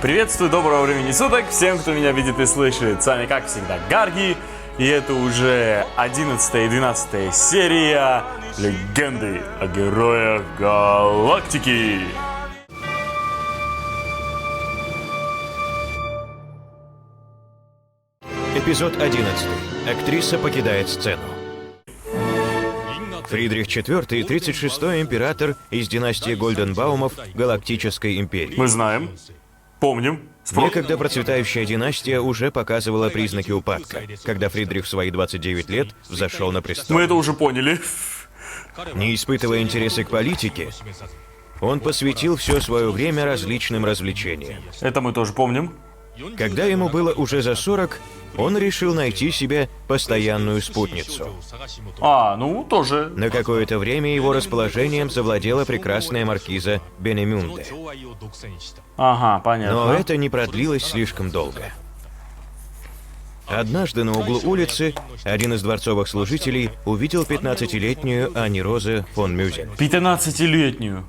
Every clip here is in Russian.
Приветствую, доброго времени суток всем, кто меня видит и слышит. С вами, как всегда, Гарги. И это уже 11 и 12 серия Легенды о Героях Галактики. Эпизод 11. Актриса покидает сцену. Фридрих IV, 36-й император из династии Гольденбаумов Галактической империи. Мы знаем, помним. Некогда процветающая династия уже показывала признаки упадка, когда Фридрих в свои 29 лет взошел на престол. Мы это уже поняли. Не испытывая интереса к политике, он посвятил все свое время различным развлечениям. Это мы тоже помним. Когда ему было уже за 40, он решил найти себе постоянную спутницу. Ну тоже. На какое-то время его расположением завладела прекрасная маркиза Бенемюнде. Ага, понятно. Но это не продлилось слишком долго. Однажды на углу улицы один из дворцовых служителей увидел 15-летнюю Анни Розе фон Мюзен. 15-летнюю.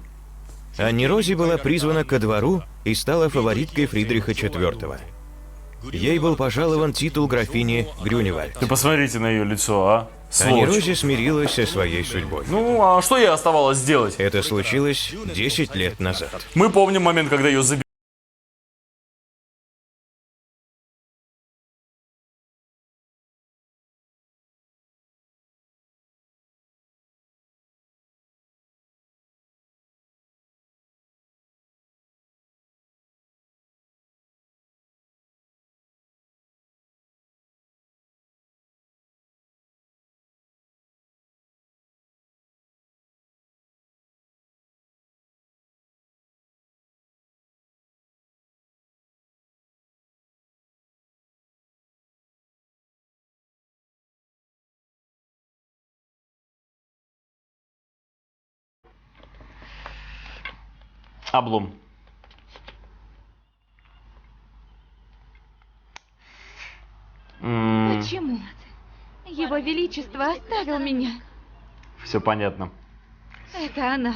Анни Розе была призвана ко двору и стала фавориткой Фридриха IV. Ей был пожалован титул графини Грюневальд. Ты посмотрите на ее лицо, а? Анни Сволочь. Розе смирилась со своей судьбой. А что ей оставалось сделать? Это случилось 10 лет назад. Мы помним момент, когда ее забили. Облом. Почему? Его Величество оставил меня. Все понятно. Это она.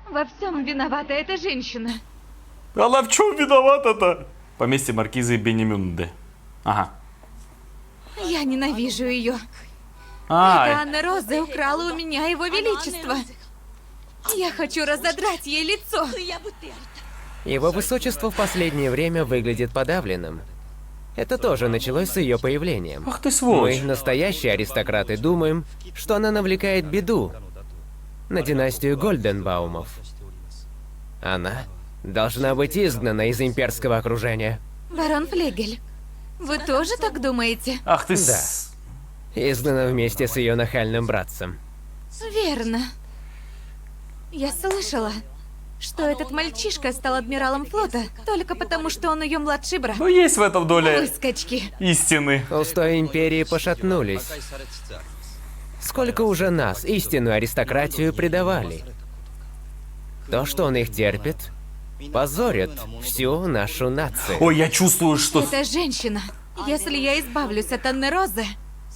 Во всем виновата эта женщина. Она в чем виновата-то? Поместье маркизы Бенемюнде. Ага. Я ненавижу ее. Это А, Анна Роза украла у меня его Величество. Я хочу разодрать ей лицо. Его высочество в последнее время выглядит подавленным. Это тоже началось с ее появлением. ах ты сволочь. Мы, настоящие аристократы, думаем, что она навлекает беду на династию Гольденбаумов. Она должна быть изгнана из имперского окружения. Барон Флегель, вы тоже так думаете? Ах ты Да. Изгнана вместе с ее нахальным братцем. Верно. Я слышала, что этот мальчишка стал адмиралом флота только потому, что он ее младший брат. Ну есть в этом доля Выскочки. истины. Устои империи пошатнулись. Сколько уже нас, истинную аристократию, предавали. То, что он их терпит, позорит всю нашу нацию. Ой, я чувствую, что... Эта женщина, если я избавлюсь от Анны Розы,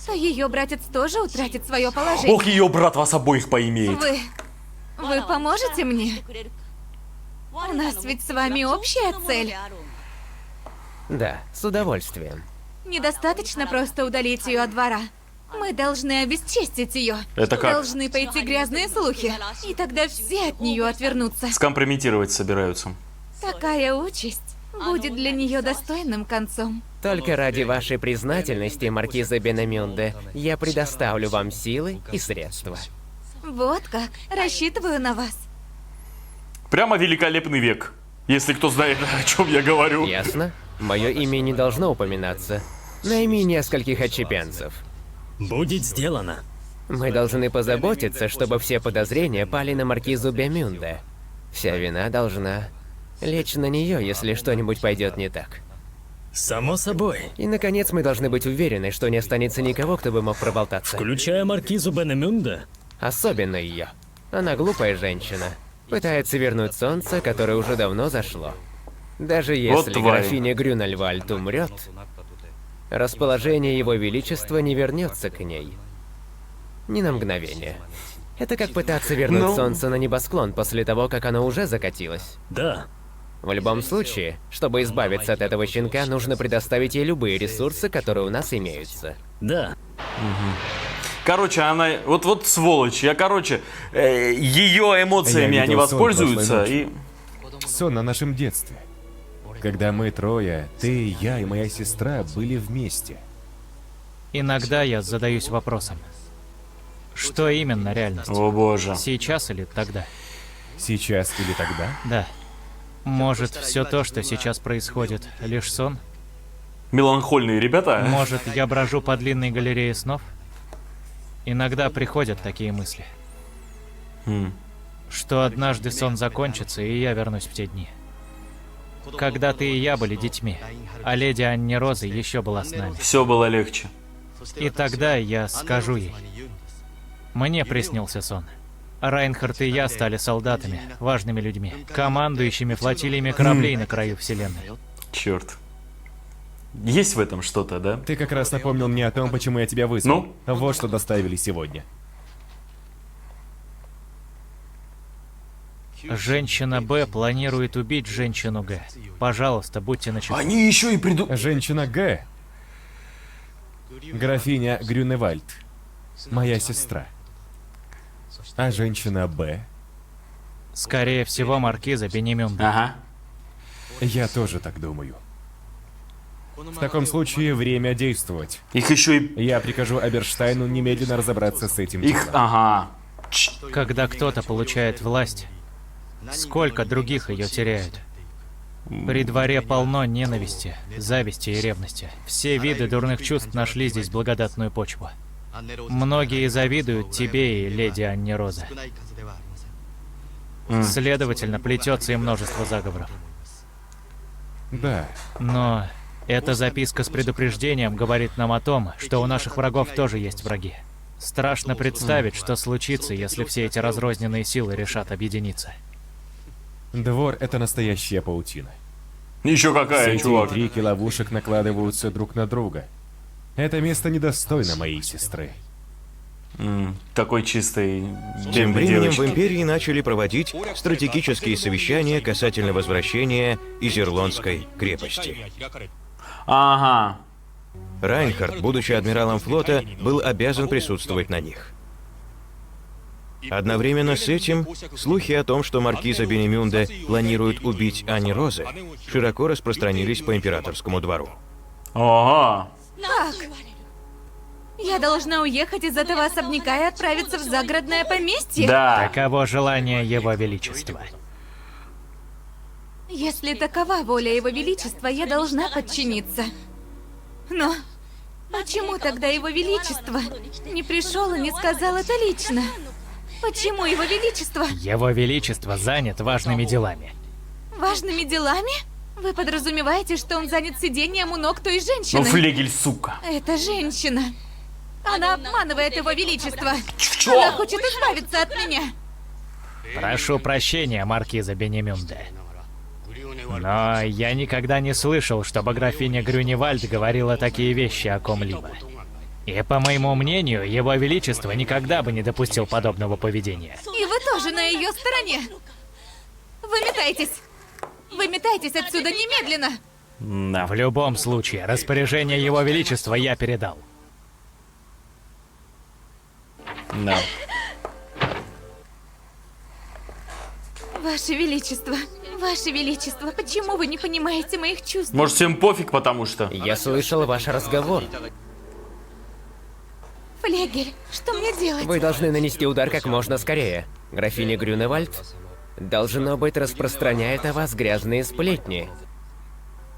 то ее братец тоже утратит свое положение. Ох, ее брат вас обоих поимеет. Вы поможете мне? У нас ведь с вами общая цель. Да, с удовольствием. Недостаточно просто удалить ее от двора. Мы должны обесчестить ее. Это как? Должны пойти грязные слухи, и тогда все от нее отвернутся. Скомпрометировать собираются. Такая участь будет для нее достойным концом. Только ради вашей признательности, маркиза Бенемюнде, я предоставлю вам силы и средства. Вот как. Рассчитываю на вас. Прямо великолепный век. Если кто знает, о чем я говорю. Ясно? Мое имя не должно упоминаться. Найми нескольких отщепенцев. Будет сделано. Мы должны позаботиться, чтобы все подозрения пали на маркизу Бемюнде. Вся вина должна лечь на нее, если что-нибудь пойдет не так. Само собой. И, наконец, мы должны быть уверены, что не останется никого, кто бы мог проболтаться. Включая маркизу Бенемюнде. Особенно ее. Она глупая женщина. Пытается вернуть солнце, которое уже давно зашло. Даже если тварь. графиня Грюнельвальд умрет, расположение его величества не вернется к ней. Ни на мгновение. Это как пытаться вернуть солнце на небосклон после того, как оно уже закатилось. Да. В любом случае, чтобы избавиться от этого щенка, нужно предоставить ей любые ресурсы, которые у нас имеются. Да. Короче, она... Вот сволочь. Я, ее эмоциями Я они видел сон воспользуются прошлой и... Сон о нашем детстве. Когда мы трое, ты, я и моя сестра были вместе. Иногда я задаюсь вопросом, что именно реальность? О боже. Сейчас или тогда? Сейчас или тогда? Да. Может, все то, что сейчас происходит, лишь сон? Меланхольные ребята. Может, я брожу по длинной галерее снов? Иногда приходят такие мысли. Что однажды сон закончится, и я вернусь в те дни. Когда ты и я были детьми, а леди Анни Роза еще была с нами. Все было легче. И тогда я скажу ей. Мне приснился сон. Райнхард и я стали солдатами, важными людьми, командующими флотилиями кораблей на краю вселенной. Черт. Есть в этом что-то, да? Ты как раз напомнил мне о том, почему я тебя вызвал. Вот что доставили сегодня. Женщина Б планирует убить женщину Г. Пожалуйста, будьте начеку. Они еще и Женщина Г. Графиня Грюневальд. Моя сестра. А женщина Б. Скорее всего, маркиза Бенемюнда. Ага. Я тоже так думаю. В таком случае время действовать. Их еще и... Я прикажу Аберштайну немедленно разобраться с этим Их... делом. Ага. Когда кто-то получает власть, сколько других ее теряют? При дворе полно ненависти, зависти и ревности. Все виды дурных чувств нашли здесь благодатную почву. Многие завидуют тебе и леди Анни Роза. Следовательно, плетется и множество заговоров. Да. Но эта записка с предупреждением говорит нам о том, что у наших врагов тоже есть враги. Страшно представить, что случится, если все эти разрозненные силы решат объединиться. Двор — это настоящая паутина. Еще Все какая, эти чувак. интриги ловушек накладываются друг на друга. Это место недостойно моей сестры. Такой чистый... Тем временем девочки. в Империи начали проводить стратегические совещания касательно возвращения Изерлонской крепости. Ага. Райнхард, будучи адмиралом флота, был обязан присутствовать на них. Одновременно с этим, слухи о том, что маркиза Бенемюнда планирует убить Анни Розы, широко распространились по императорскому двору. Ага. Как? Я должна уехать из этого особняка и отправиться в загородное поместье? Да. Таково желание Его Величества. Если такова воля Его Величества, я должна подчиниться. Но почему тогда Его Величество не пришел и не сказал это лично? Почему Его Величество? Его Величество занят важными делами. Важными делами? Вы подразумеваете, что он занят сидением у ног той Ну, женщины? флегель, сука. Это женщина. Она обманывает Его Величество. В чем? Она хочет избавиться от меня. Прошу прощения, маркиза Бенемюнда. Но я никогда не слышал, чтобы графиня Грюневальд говорила такие вещи о ком-либо. И, по моему мнению, Его Величество никогда бы не допустил подобного поведения. И вы тоже на ее стороне. Выметайтесь. Выметайтесь отсюда немедленно. Да. В любом случае, распоряжение Его Величества я передал. Да. Ваше Величество, почему вы не понимаете моих чувств? Может, всем пофиг, потому что... Я слышал ваш разговор. Флегель, что мне делать? Вы должны нанести удар как можно скорее. Графиня Грюневальд, должно быть, распространяет о вас грязные сплетни.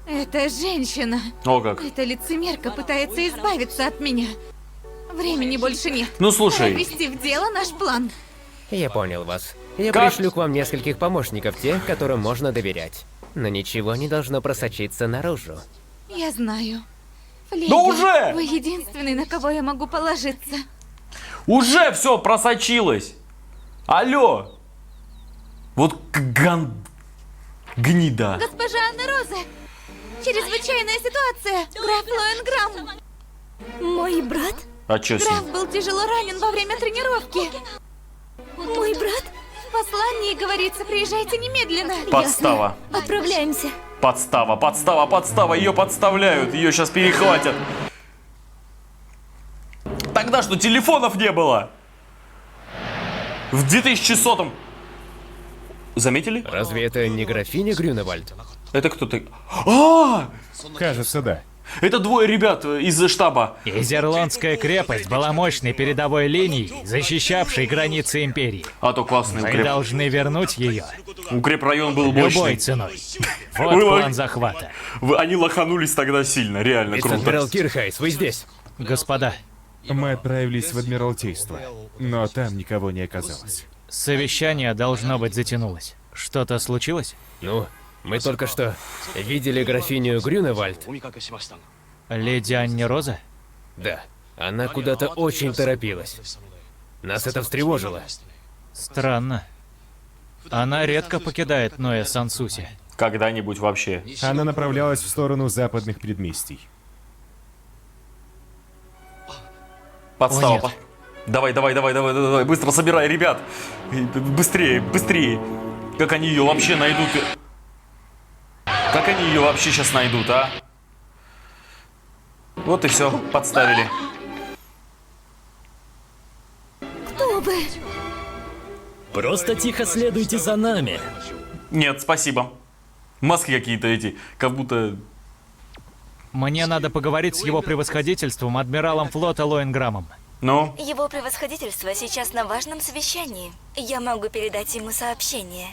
Эта женщина, О как. эта лицемерка пытается избавиться от меня. Времени больше нет. Ну, Пора слушай. ввести в дело наш план. Я понял вас. Я Как? пришлю к вам нескольких помощников, тех, которым можно доверять. Но ничего не должно просочиться наружу. Я знаю. Флегель, Да уже! вы единственный, на кого я могу положиться. Уже все просочилось. Алло. Вот гнида. Госпожа Анна Роза, чрезвычайная ситуация. Граф Лоенграм. Мой брат? А чё с ним? Граф был тяжело ранен во время тренировки. Мой брат? В послании говорится, приезжайте немедленно. Подстава. Отправляемся. Подстава, подстава, подстава. Ее подставляют. Ее сейчас перехватят. Тогда что, телефонов не было? В 2100-м. Заметили? Разве это не графиня Грюневальд? Это кто-то... А! Кажется, да. Это двое ребят из штаба. Изерландская крепость была мощной передовой линией, защищавшей границы империи. А то классный Мы укреп. должны вернуть ее Укрепрайон был любой мощный. ценой. Вот Было. план захвата. Они лоханулись тогда сильно, реально Вице-адмирал круто. Кирхайс, вы здесь? Господа, Мы отправились в Адмиралтейство, но там никого не оказалось. совещание должно быть затянулось. Что-то случилось? Ну, мы только что видели графиню Грюневальд. Леди Анни Роза? Да, она куда-то очень торопилась. Нас это встревожило. Странно. Она редко покидает Ноя Сансуси. Когда-нибудь вообще. Она направлялась в сторону западных предместий. Подстава. О, нет. Давай, давай, давай, давай, давай, давай, быстро собирай, ребят. Быстрее, быстрее. Как они ее вообще найдут? Как они ее вообще сейчас найдут, а? Вот и все, подставили. Кто вы? Просто тихо следуйте за нами. Нет, спасибо. Маски какие-то эти, как будто... Мне надо поговорить с его превосходительством, адмиралом флота Лоенграммом. Ну, Его превосходительство сейчас на важном совещании. Я могу передать ему сообщение.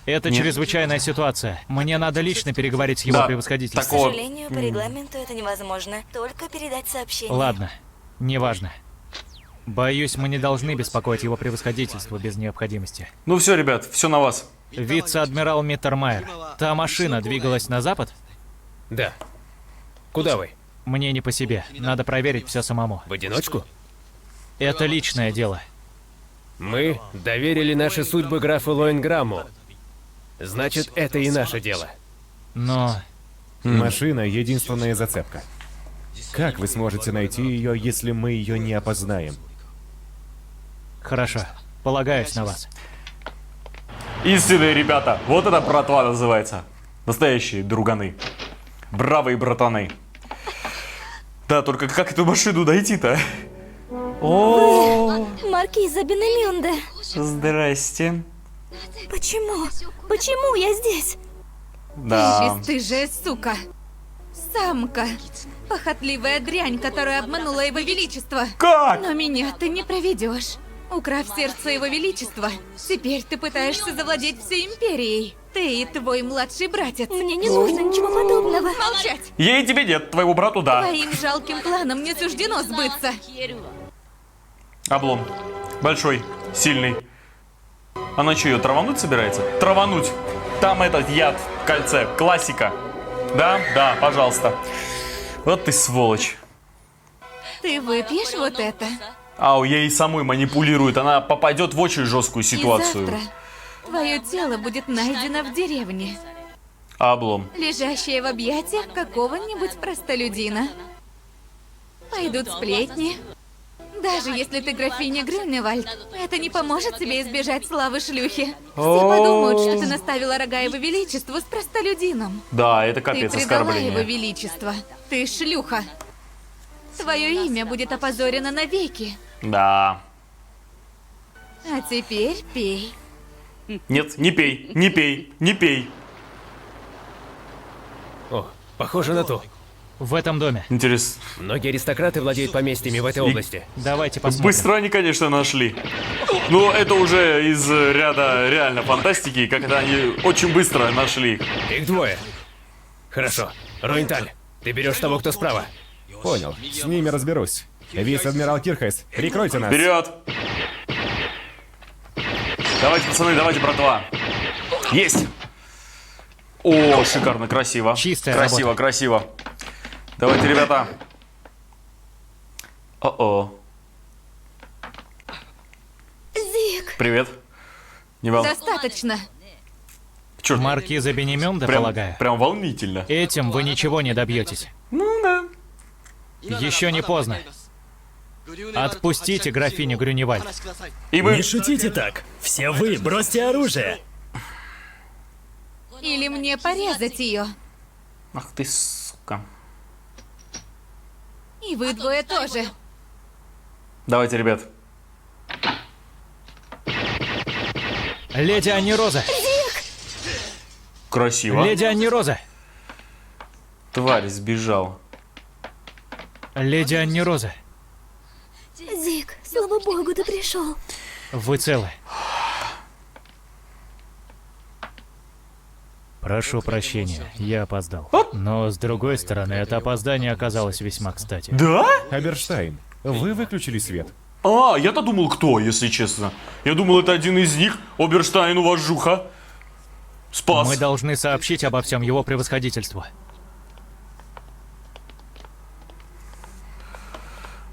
Это Нет. чрезвычайная ситуация. Мне надо лично переговорить с его Да, К превосходительством. такого- сожалению, по регламенту это невозможно. Только передать сообщение. Ладно, неважно. Боюсь, мы не должны беспокоить его превосходительство без необходимости. ну все, ребят, все на вас. Вице-адмирал Миттермайер, та машина двигалась на запад? Да. Куда вы? Мне не по себе. Надо проверить все самому. В одиночку? Это личное дело. Мы доверили наши судьбы графу Лоенграмму. Значит, это и наше дело. Но Машина — единственная зацепка. Как вы сможете найти ее, если мы ее не опознаем? хорошо. Полагаюсь на вас. Истинные ребята, вот это братва называется. Настоящие друганы. Бравые братаны. Да, только как эту машину найти-то? О, Маркиза Бенемюнде. здрасте. Почему? Почему я здесь? Да. Бесстыжая сука. Самка. Похотливая дрянь, которая обманула его величество. Как? Но меня ты не проведешь. Украв сердце его величества, теперь ты пытаешься завладеть всей империей. Ты и твой младший братец. Мне не нужно ничего подобного. Молчать! Ей тебе нет, твоему брату да. Твоим жалким планам не суждено сбыться. Облом. Большой, сильный. Она что, ее травануть собирается? Травануть. Там этот яд в кольце. Классика. Да? Да, пожалуйста. Вот ты сволочь. Ты выпьешь вот это? Ау, ей самой манипулирует. Она попадет в очень жесткую И ситуацию. завтра твое тело будет найдено в деревне, Облом. лежащее в объятиях какого-нибудь простолюдина. Пойдут сплетни. Даже если ты графиня Грюневальд, это не поможет тебе избежать славы шлюхи. Все подумают, что ты наставила рога его величеству с простолюдином. Да, это Ты капец предала его оскорбление. величество. Ты шлюха. Твое имя будет опозорено навеки. Да. А теперь пей. Нет, не пей, не пей, не пей. О, похоже на то. В этом доме. Интересно. Многие аристократы владеют поместьями в этой области. Давайте посмотрим. Быстро они, конечно, нашли. Но это уже из ряда реально фантастики, как это они очень быстро нашли. Их двое. Хорошо. Руинталь, ты берешь того, кто справа. Понял. С ними разберусь. Вице-адмирал Кирхайс, прикройте нас. Вперед! Давайте, пацаны, давайте, братва. Есть! О, шикарно, красиво. Чистая красиво, работа. красиво. Давайте, ребята. О-о. Зик. Привет. Не вол... Достаточно. Чёрт, Маркиза Бенемюнде, прям, полагаю. прям волнительно. Этим вы ничего не добьетесь. Ну да. Еще не поздно. Отпустите графиню Грюневальд. И вы... Не шутите так. Все вы, бросьте оружие. Или мне порезать ее. Ах ты, сука. И вы двое тоже. Давайте, ребят. Леди Анни Роза! Красиво. Леди Анни Роза! Тварь сбежал. Леди Анни Роза! Зик, слава богу, ты пришел. Вы целы? Прошу прощения, я опоздал. Но, с другой стороны, это опоздание оказалось весьма кстати. Да? Аберштайн, вы выключили свет. А, я-то думал, кто, если честно. Я думал, это один из них. Оберштайн, уважуха. Спас. Мы должны сообщить обо всем его превосходительству.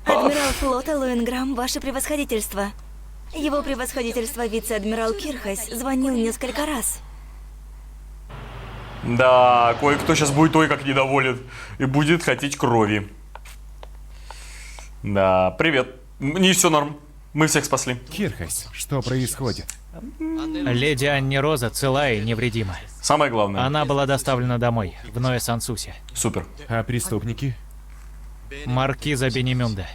Адмирал флота Лоенграм, ваше превосходительство. Его превосходительство вице-адмирал Кирхас звонил несколько раз. Да, кое-кто сейчас будет ой как недоволен. И будет хотеть крови. Да, привет. Не все норм. Мы всех спасли. Кирхас, что происходит? Леди Анни Роза цела и невредима. Самое главное. Она была доставлена домой, в Ноэ-Сансусе. Супер. А преступники? Маркиза Бенемюнде.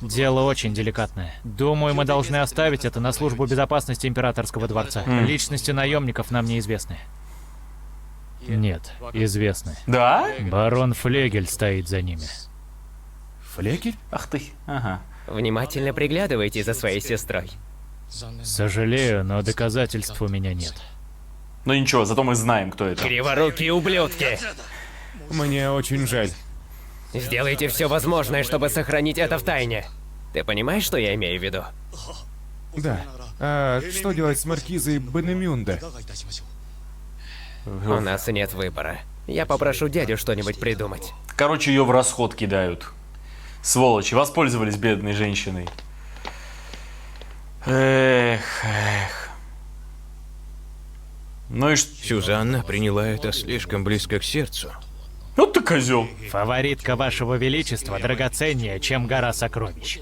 Дело очень деликатное. Думаю, мы должны оставить это на службу безопасности Императорского дворца. Личности наемников нам неизвестны. Нет, известны. Да? Барон Флегель стоит за ними. Флекель? Ах ты. Ага. Внимательно приглядывайте за своей сестрой. Сожалею, но доказательств у меня нет. Но ничего, зато мы знаем, кто это. Криворукие ублюдки! Мне очень жаль. Сделайте все возможное, чтобы сохранить это в тайне. Ты понимаешь, что я имею в виду? Да. А что делать с маркизой Бенемюнде? У нас нет выбора. Я попрошу дядю что-нибудь придумать. Короче, ее в расход кидают. Сволочи, воспользовались бедной женщиной. Эх. Ну и что? Сюзанна приняла это слишком близко к сердцу. Вот ты козел. Фаворитка вашего величества драгоценнее, чем гора сокровищ.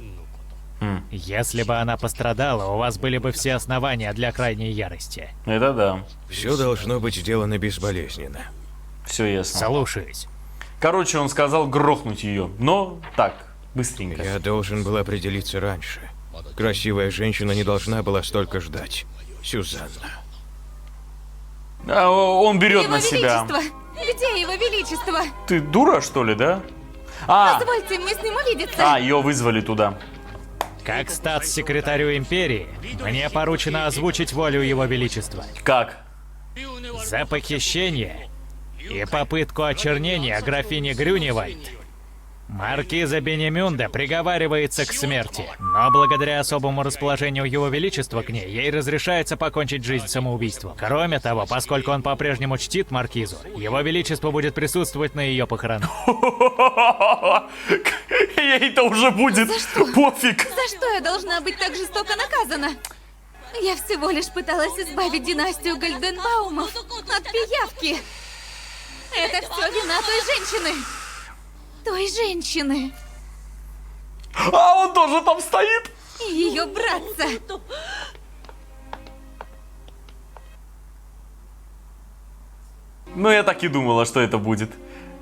Если бы она пострадала, у вас были бы все основания для крайней ярости. Это да. Все должно быть сделано безболезненно. Все ясно. Слушаюсь. Короче, он сказал грохнуть ее. Но так, быстренько. Я должен был определиться раньше. Красивая женщина не должна была столько ждать. Сюзанна. А, он берет Его на себя. Величество! Где Его Величество? Ты дура, что ли, да? А, Позвольте мне с ним увидеться. ее вызвали туда. Как статс-секретарю империи, мне поручено озвучить волю его величества. Как? За похищение и попытку очернения графини Грюневальд маркиза Бенемюнде приговаривается к смерти, но благодаря особому расположению его величества к ней, ей разрешается покончить жизнь самоубийством. Кроме того, поскольку он по-прежнему чтит маркизу, его величество будет присутствовать на ее похоронах. Ей-то уже будет пофиг. За что я должна быть так жестоко наказана? Я всего лишь пыталась избавить династию Гальденбаумов от пиявки. Это все вина той женщины. Той женщины. А он тоже там стоит. И ее братца. Ну, я так и думала, что это будет.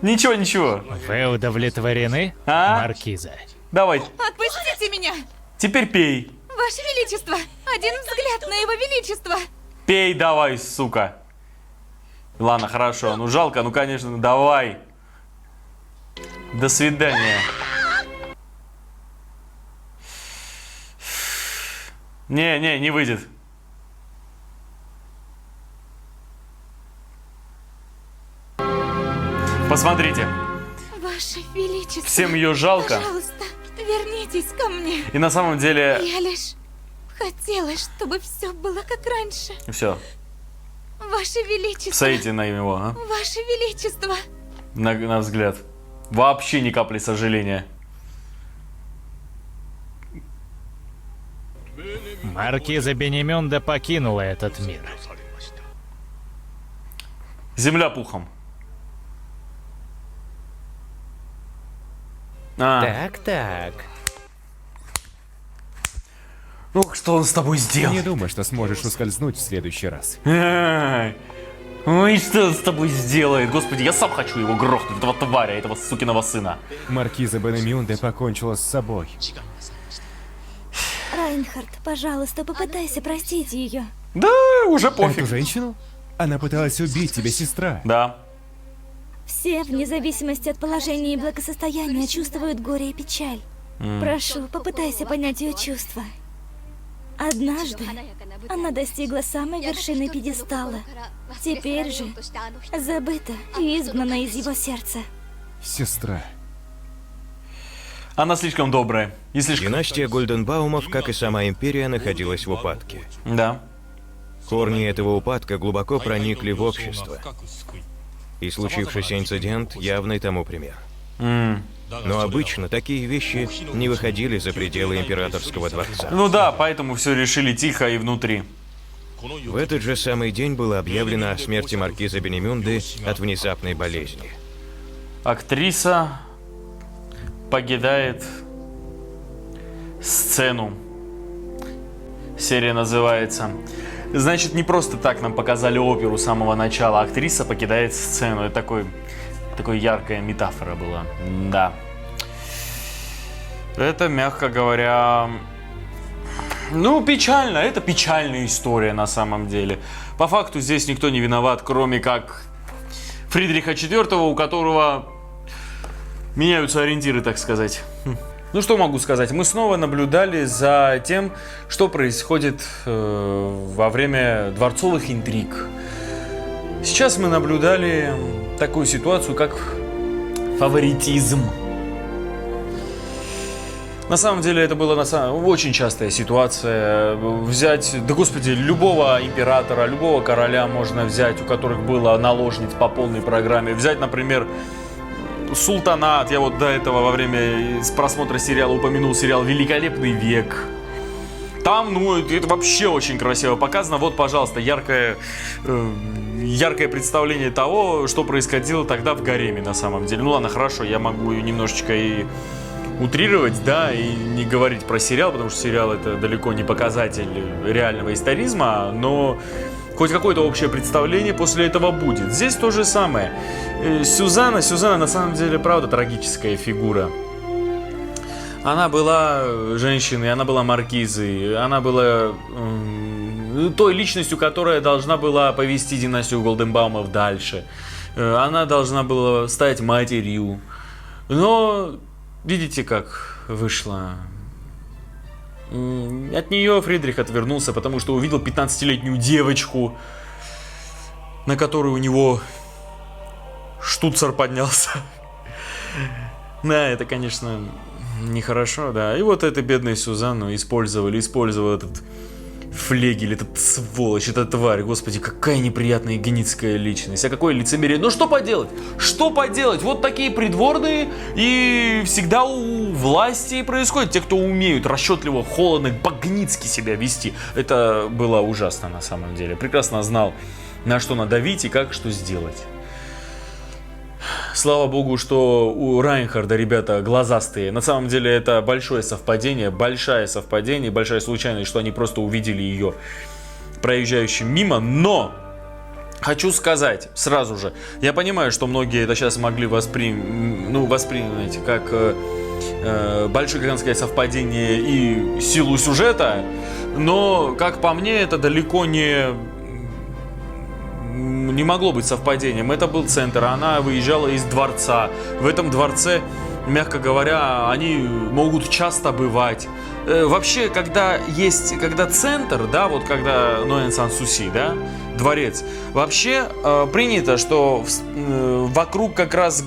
Ничего, ничего. Вы удовлетворены, А? маркиза? Давай, Отпустите меня. теперь пей. Ваше Величество, один взгляд на Его Величество. Пей давай, сука. Ладно, хорошо. Ну, жалко, ну, конечно, давай. До свидания. Не выйдет. Посмотрите. Ваше Величество. Всем ее жалко. Пожалуйста, вернитесь ко мне. И на самом деле... Я лишь хотела, чтобы все было как раньше. Все, Ваше Величество. посмотрите на него, а? Ваше Величество. На взгляд. Вообще ни капли сожаления. Маркиза Бенемюнде покинула этот мир. Земля пухом. А, Так. Ох, что он с тобой Не сделал? думай, что сможешь ускользнуть в следующий раз. Ой, что он с тобой сделает? Господи, я сам хочу его грохнуть, этого тваря, этого сукиного сына. Маркиза Бенемюнде покончила с собой. Райнхард, пожалуйста, попытайся простить ее. Да, уже Эту пофиг. женщину? Она пыталась убить тебя, сестра. Да. Все, вне зависимости от положения и благосостояния, чувствуют горе и печаль. Прошу, попытайся понять ее чувства. Однажды она достигла самой вершины пьедестала. Теперь же забыта и изгнана из его сердца. Сестра. Она слишком добрая. И слишком... Династия Гольденбаумов, как и сама империя, находилась в упадке. Да. Корни этого упадка глубоко проникли в общество. И случившийся инцидент явный тому пример. Но обычно такие вещи не выходили за пределы императорского дворца. Ну да, поэтому все решили тихо и внутри. В этот же самый день было объявлено о смерти маркиза Бенемюнды от внезапной болезни. Актриса покидает сцену. Серия называется. Значит, не просто так нам показали оперу с самого начала. Актриса покидает сцену. Это такой яркая метафора была. Да. Это, мягко говоря... Ну, печально. Это печальная история на самом деле. По факту здесь никто не виноват, кроме как Фридриха IV, у которого меняются ориентиры, так сказать. Ну, что могу сказать? Мы снова наблюдали за тем, что происходит во время дворцовых интриг. Сейчас мы наблюдали такую ситуацию, как фаворитизм. На самом деле это была очень частая ситуация. Взять, да господи, любого императора, любого короля можно взять, у которых было наложниц по полной программе. Взять, например, Султанат. Я вот до этого во время просмотра сериала упомянул сериал «Великолепный век». Там, ну, это вообще очень красиво показано. Вот, пожалуйста, яркое представление того, что происходило тогда в гареме на самом деле. Ну ладно, хорошо, я могу немножечко и утрировать, да, и не говорить про сериал, потому что сериал это далеко не показатель реального историзма, но хоть какое-то общее представление после этого будет. Здесь то же самое. Сюзанна на самом деле, правда, трагическая фигура. Она была женщиной, она была маркизой, она была той личностью, которая должна была повести династию Голденбаумов дальше. Она должна была стать матерью. Но видите, как вышло. От нее Фридрих отвернулся, потому что увидел 15-летнюю девочку, на которую у него штуцер поднялся. Да, это, конечно, нехорошо, да. И вот эту бедную Сюзанну использовал этот флегель, этот сволочь, эта тварь. Господи, какая неприятная геницкая личность. А какое лицемерие. Ну что поделать? Что поделать? Вот такие придворные, и всегда у власти происходит. Те, кто умеют расчетливо, холодно, по-гницки себя вести. Это было ужасно на самом деле. Прекрасно знал, на что надавить и как что сделать. Слава богу, что у Райнхарда ребята глазастые. На самом деле это большое совпадение, большая случайность, что они просто увидели ее проезжающим мимо. Но хочу сказать сразу же, я понимаю, что многие это сейчас могли воспринять как большое гигантское совпадение и силу сюжета, но, как по мне, это далеко не могло быть совпадением. Это был центр, она выезжала из дворца. В этом дворце, мягко говоря, они могут часто бывать. Вообще, когда центр, да, вот когда Ноэн Сан-Суси, да, дворец, вообще принято, что вокруг как раз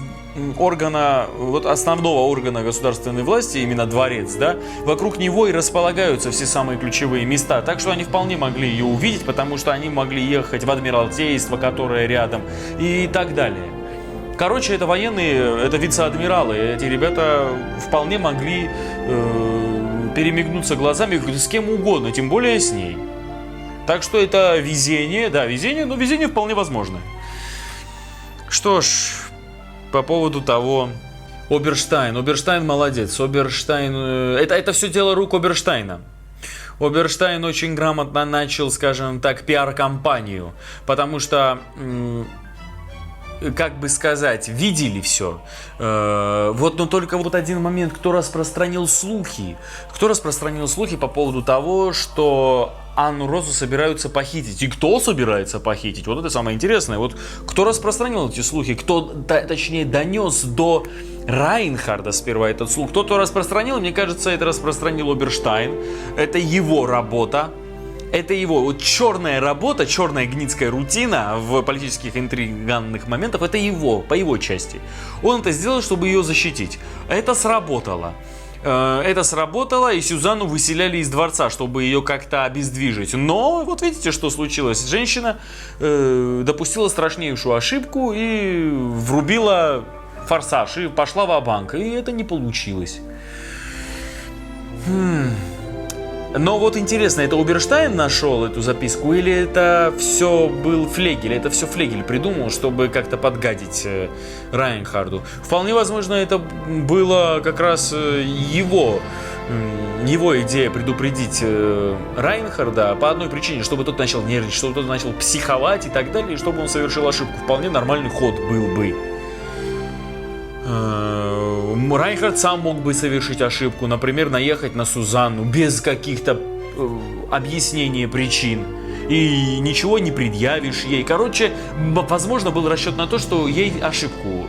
органа, вот основного органа государственной власти, именно дворец, да, вокруг него и располагаются все самые ключевые места. Так что они вполне могли ее увидеть, потому что они могли ехать в Адмиралтейство, которое рядом, и так далее. Короче, это военные, это вице-адмиралы. Эти ребята вполне могли перемигнуться глазами с кем угодно, тем более с ней. Так что это везение, да, везение, но везение вполне возможно. Что ж, по поводу того, Оберштайн молодец, это все дело рук Оберштайна. Оберштайн очень грамотно начал, скажем так, пиар-компанию, потому что, как бы сказать, видели все. Вот, но только вот один момент, кто распространил слухи по поводу того, что Анну Розу собираются похитить. И кто собирается похитить? Вот это самое интересное. Вот кто распространил эти слухи? Кто, точнее, донес до Райнхарда сперва этот слух? Кто-то распространил, мне кажется, это распространил Оберштайн. Это его работа. Это его вот черная работа, черная гницкая рутина в политических интриганных моментах. Это его, по его части. Он это сделал, чтобы ее защитить. Это сработало. И Сюзанну выселяли из дворца, чтобы ее как-то обездвижить. Но вот видите, что случилось. Женщина допустила страшнейшую ошибку и врубила форсаж, и пошла ва-банк. И это не получилось. Но вот интересно, это Оберштайн нашел эту записку, или это все был Флегель? Это все Флегель придумал, чтобы как-то подгадить Райнхарду. Вполне возможно, это было как раз его идея предупредить Райнхарда по одной причине, чтобы тот начал нервничать, чтобы тот начал психовать и так далее, и чтобы он совершил ошибку. Вполне нормальный ход был бы. Райнхард сам мог бы совершить ошибку, например, наехать на Сюзанну без каких-то объяснений причин. И ничего не предъявишь ей. Короче, возможно, был расчет на то, что ей ошибку.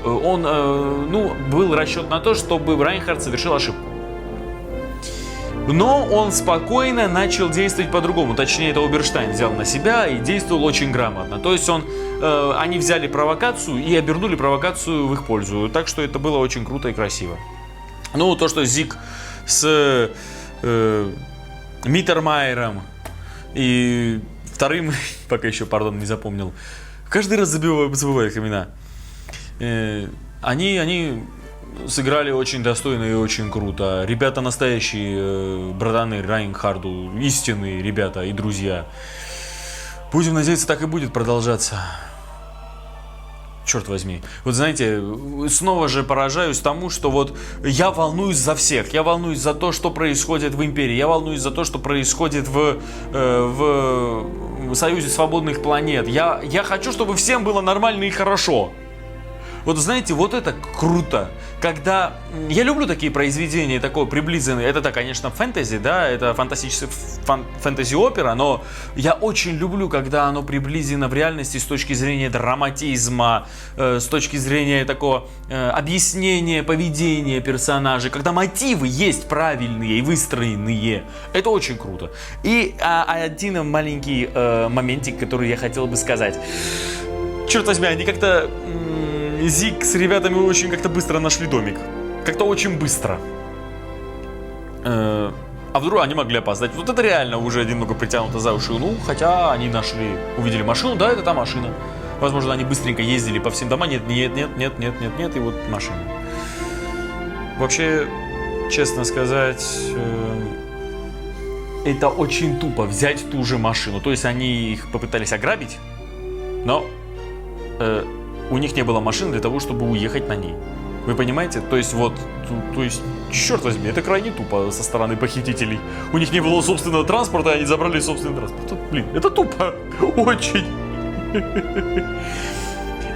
Был расчет на то, чтобы Райнхард совершил ошибку. Но он спокойно начал действовать по-другому. Точнее, это Оберштайн взял на себя и действовал очень грамотно. То есть они взяли провокацию и обернули провокацию в их пользу. Так что это было очень круто и красиво. Ну, то, что Зиг с Миттермайером и вторым, пока еще, не запомнил. Каждый раз забываю их имена. Они сыграли очень достойно и очень круто. Ребята настоящие, братаны Райнхарду, истинные ребята и друзья. Будем надеяться, так и будет продолжаться. Черт возьми. Вот знаете, снова же поражаюсь тому, что вот я волнуюсь за всех. Я волнуюсь за то, что происходит в Империи. Я волнуюсь за то, что происходит в Союзе Свободных Планет. Я хочу, чтобы всем было нормально и хорошо. Вот знаете, вот это круто, когда... Я люблю такие произведения, такое приближенное. Это, конечно, фэнтези, да, это фэнтези-опера, но я очень люблю, когда оно приближено в реальности с точки зрения драматизма, с точки зрения такого объяснения поведения персонажей, когда мотивы есть правильные и выстроенные. Это очень круто. И один маленький моментик, который я хотел бы сказать. Черт возьми, они как-то... Зиг с ребятами очень как-то быстро нашли домик. Как-то очень быстро. А вдруг они могли опоздать? Вот это реально уже немного притянуто за уши. Ну, хотя они увидели машину, да, это та машина. Возможно, они быстренько ездили по всем домам. Нет, и вот машина. Вообще, честно сказать, это очень тупо взять ту же машину. То есть они их попытались ограбить, но... у них не было машины для того, чтобы уехать на ней. Вы понимаете? То есть, черт возьми, это крайне тупо со стороны похитителей. У них не было собственного транспорта, они забрали собственный транспорт. Это тупо. Очень.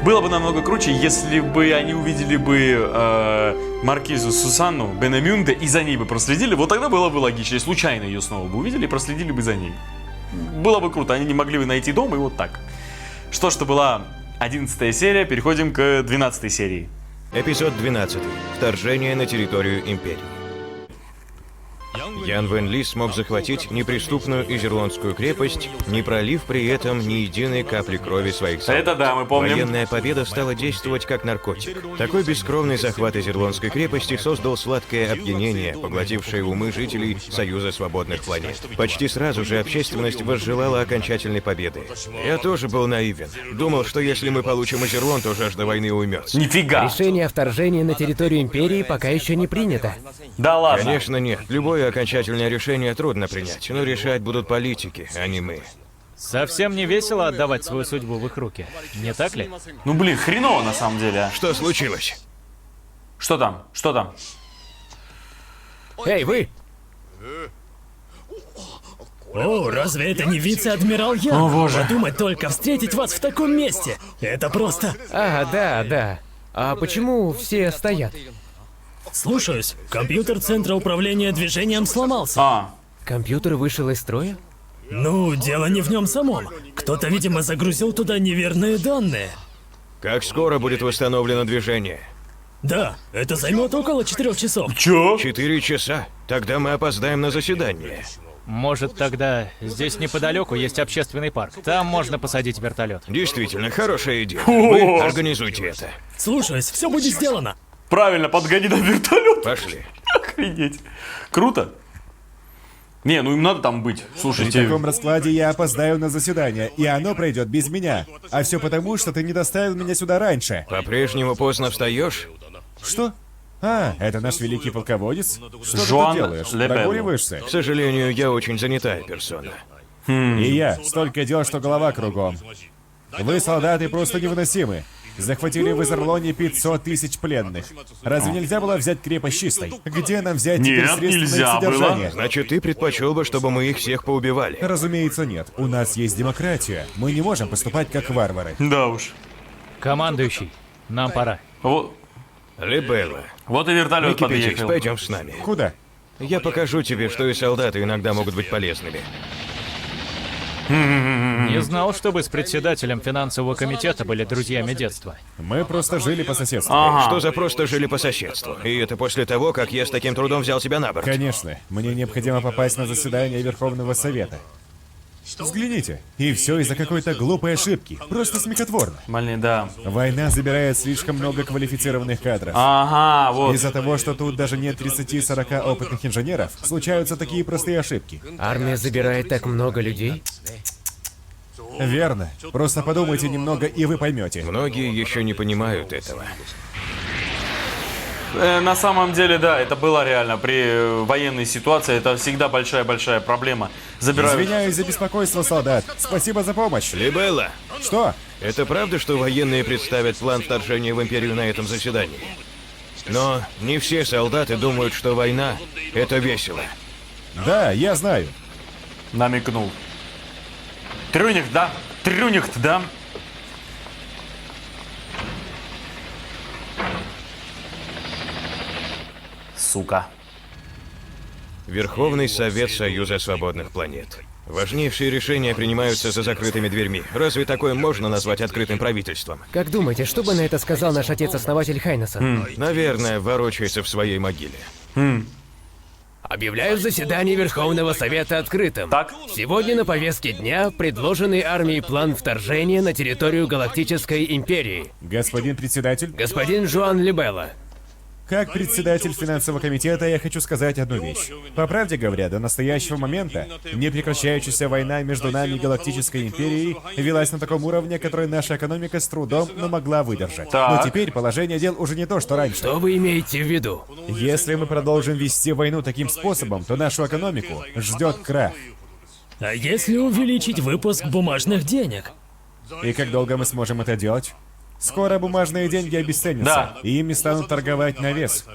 Было бы намного круче, если бы они увидели бы маркизу Сюзанну Бенемюнде и за ней бы проследили. Вот тогда было бы логично. И случайно ее снова бы увидели и проследили бы за ней. Было бы круто. Они не могли бы найти дом, и вот так. Что была 11 серия, переходим к 12 серии. Эпизод 12. Вторжение на территорию Империи. Ян Вен Ли смог захватить неприступную Изерлондскую крепость, не пролив при этом ни единой капли крови своих солдат. Это да, мы помним. Военная победа стала действовать как наркотик. Такой бескровный захват Изерлондской крепости создал сладкое опьянение, поглотившее умы жителей Союза Свободных Планет. Почти сразу же общественность возжелала окончательной победы. Я тоже был наивен. Думал, что если мы получим Изерлонд, то жажда войны уймется. Нифига! Решение о вторжении на территорию Империи пока еще не принято. Да ладно. Конечно, нет. Любое окончательное решение трудно принять, но решать будут политики, а не мы. Совсем не весело отдавать свою судьбу в их руки, не так ли? Ну блин, хреново на самом деле. Что случилось? Что там? Что там? Эй, вы! О, разве это не вице-адмирал Ян? О, боже. Подумать только, встретить вас в таком месте. Это просто... Да. А почему все стоят? Слушаюсь. Компьютер Центра управления движением сломался. А, Компьютер вышел из строя? Ну, дело не в нем самом. Кто-то, видимо, загрузил туда неверные данные. Как скоро будет восстановлено движение? Да, это займет около 4 часов. чё? 4 часа? Тогда мы опоздаем на заседание. Может, тогда здесь неподалеку есть общественный парк. Там можно посадить вертолет. Действительно, хорошая идея. Вы организуйте это. Слушаюсь, все будет сделано. Правильно, подгони на вертолет. Пошли. Охренеть. Круто. Не, ну им надо там быть. При Слушайте, таком раскладе я опоздаю на заседание, и оно пройдет без меня. А все потому, что ты не доставил меня сюда раньше. По-прежнему поздно встаешь? Что? А, это наш великий полководец? Что Жуан ты тут делаешь? Лебелло. Прогуливаешься? К сожалению, я очень занятая персона. И я. Столько дел, что голова кругом. Вы, солдаты, просто невыносимы. Захватили в Изерлоне 500 тысяч пленных. Разве нельзя было взять крепость чистой? Где нам взять теперь Нет, средства на нельзя их содержание? Значит, ты предпочел бы, чтобы мы их всех поубивали? Разумеется, нет. У нас есть демократия. Мы не можем поступать как варвары. да уж. Командующий, нам пора. Вот, Либелла, вот и вертолет не кипятись, подъехал. пойдем с нами. Куда? Я покажу тебе, что и солдаты иногда могут быть полезными. Не знал, что вы с председателем финансового комитета были друзьями детства. Мы просто жили по соседству. Что за просто жили по соседству? И это после того, как я с таким трудом взял тебя на борт. Конечно, мне необходимо попасть на заседание Верховного Совета. Взгляните, и все из-за какой-то глупой ошибки. Просто смехотворно. Блин, да. Война забирает слишком много квалифицированных кадров. Ага, вот. Из-за того, что тут даже нет 30-40 опытных инженеров, случаются такие простые ошибки. Армия забирает так много людей? Верно. Просто подумайте немного, и вы поймете. Многие еще не понимают этого. На самом деле, да, это было реально. При военной ситуации это всегда большая-большая проблема. Забирают... Извиняюсь за беспокойство, солдат. Спасибо за помощь. Либелла, Что? это правда, что военные представят план вторжения в Империю на этом заседании? Но не все солдаты думают, что война — это весело. Да, я знаю. Намекнул. Трюнихт, да? Трюнихт, да? Сука. Верховный Совет Союза Свободных Планет. Важнейшие решения принимаются за закрытыми дверьми. Разве такое можно назвать открытым правительством? Как думаете, что бы на это сказал наш отец-основатель Хайнесон? Наверное, ворочается в своей могиле. Объявляю заседание Верховного Совета открытым. Так. Сегодня на повестке дня предложенный армией план вторжения на территорию Галактической Империи. Господин председатель, Господин Жуан Либелло. как председатель финансового комитета я хочу сказать одну вещь. По правде говоря, до настоящего момента непрекращающаяся война между нами и Галактической Империей велась на таком уровне, который наша экономика с трудом, но могла выдержать. Так. Но теперь положение дел уже не то, что раньше. Что вы имеете в виду? Если мы продолжим вести войну таким способом, то нашу экономику ждет крах. А если увеличить выпуск бумажных денег? И как долго мы сможем это делать? Скоро бумажные деньги обесценятся, Да. и ими станут торговать на вес.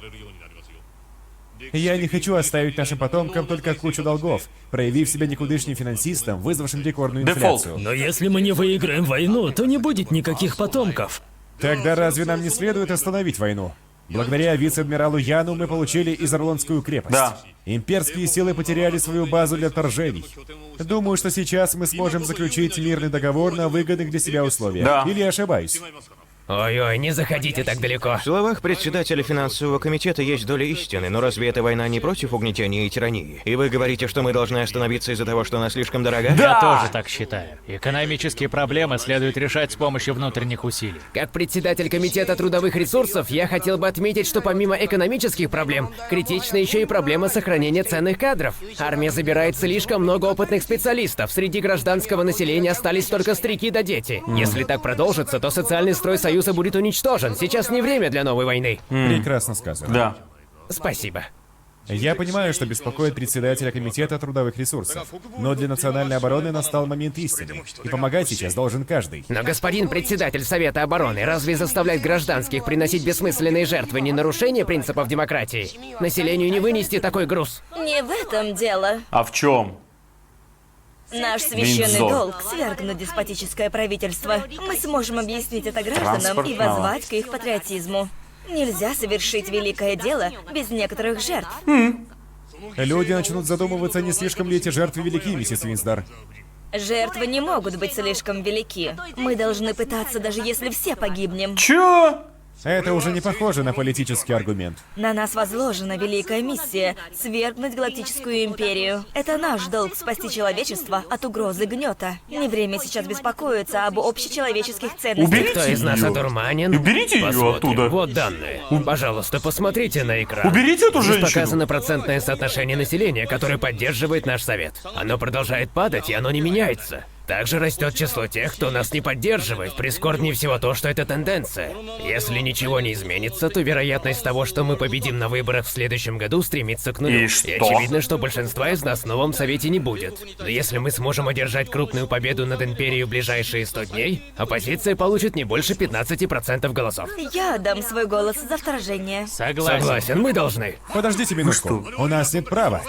Я не хочу оставить нашим потомкам только кучу долгов, проявив себя никудышним финансистом, вызвавшим рекордную Дефолт. инфляцию. Но если мы не выиграем войну, то не будет никаких потомков. Тогда разве нам не следует остановить войну? Благодаря вице-адмиралу Яну мы получили Изерлонскую крепость. Да. Имперские силы потеряли свою базу для вторжений. Думаю, что сейчас мы сможем заключить мирный договор на выгодных для себя условиях. Да. Или я ошибаюсь? Ой-ой, не заходите так далеко. В словах председателя финансового комитета есть доля истины, но разве эта война не против угнетения и тирании? И вы говорите, что мы должны остановиться из-за того, что она слишком дорога? Я тоже так считаю. Экономические проблемы следует решать с помощью внутренних усилий. Как председатель комитета трудовых ресурсов, я хотел бы отметить, что помимо экономических проблем, критична еще и проблема сохранения ценных кадров. Армия забирает слишком много опытных специалистов. Среди гражданского населения остались только старики да дети. Если так продолжится, то социальный строй Союза будет уничтожен. Сейчас не время для новой войны. Прекрасно сказано. Да. Спасибо. Я понимаю, что беспокоит председателя комитета трудовых ресурсов, но для национальной обороны настал момент истины, и помогать сейчас должен каждый. Но господин председатель Совета обороны, разве заставлять гражданских приносить бессмысленные жертвы не нарушение принципов демократии? Населению не вынести такой груз. Не в этом дело. А в чем? Наш священный Виндзор. долг — свергнуть деспотическое правительство. Мы сможем объяснить это гражданам и Транспортного. воззвать к их патриотизму. Нельзя совершить великое дело без некоторых жертв. Люди начнут задумываться, не слишком ли эти жертвы велики, миссис Винсдар. Жертвы не могут быть слишком велики. Мы должны пытаться, даже если все погибнем. Чё? Это уже не похоже на политический аргумент. На нас возложена великая миссия — свергнуть Галактическую Империю. Это наш долг — спасти человечество от угрозы гнета. Не время сейчас беспокоиться об общечеловеческих ценностях. Уберите Кто из нас её. одурманен? Уберите ее Посмотрим. оттуда. Вот данные. Пожалуйста, посмотрите на экран. Уберите эту Здесь женщину. показано процентное соотношение населения, которое поддерживает наш совет. Оно продолжает падать, и оно не меняется. Также растет число тех, кто нас не поддерживает. Прискорбнее всего то, что это тенденция. Если ничего не изменится, то вероятность того, что мы победим на выборах в следующем году, стремится к нулю. И что? очевидно, что большинства из нас в новом совете не будет. Но если мы сможем одержать крупную победу над Империей в ближайшие 100 дней, оппозиция получит не больше 15% голосов. Я отдам свой голос за вторжение. Согласен. Согласен, мы должны. Подождите минутку. У нас нет права.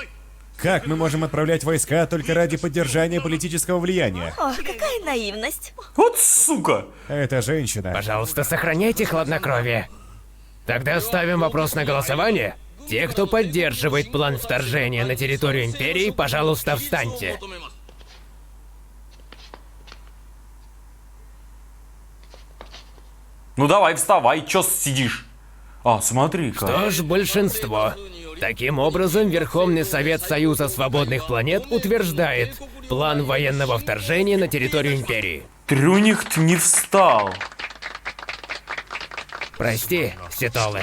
Как мы можем отправлять войска только ради поддержания политического влияния? Ох, какая наивность. Вот сука. Эта женщина. Пожалуйста, сохраняйте хладнокровие. Тогда ставим вопрос на голосование. Те, кто поддерживает план вторжения на территорию Империи, пожалуйста, встаньте. Ну давай, вставай, чё сидишь? А, смотри-ка. Что ж, большинство. Таким образом, Верховный Совет Союза Свободных Планет утверждает план военного вторжения на территорию Империи. Трюнихт не встал. Прости, Ситолы.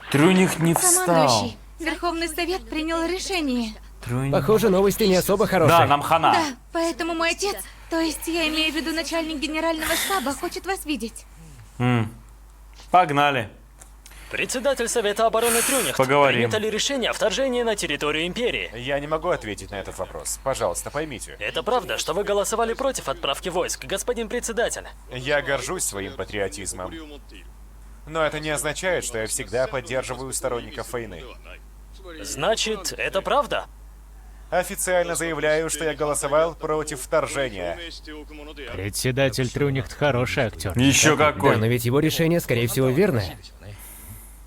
Трюнихт не встал. Командующий, Верховный Совет принял решение. Трюнихт... Похоже, новости не особо хорошие. Да, нам хана. Да, поэтому мой отец, то есть я имею в виду начальник генерального штаба, хочет вас видеть. Погнали. Председатель Совета обороны Трюнихт, Поговорим. принято ли решение о вторжении на территорию Империи? Я не могу ответить на этот вопрос. Пожалуйста, поймите. Это правда, что вы голосовали против отправки войск, господин председатель? Я горжусь своим патриотизмом. Но это не означает, что я всегда поддерживаю сторонников войны. Значит, это правда? Официально заявляю, что я голосовал против вторжения. Председатель Трюнихт хороший актер. Еще Да, какой. но ведь его решение, скорее всего, верное.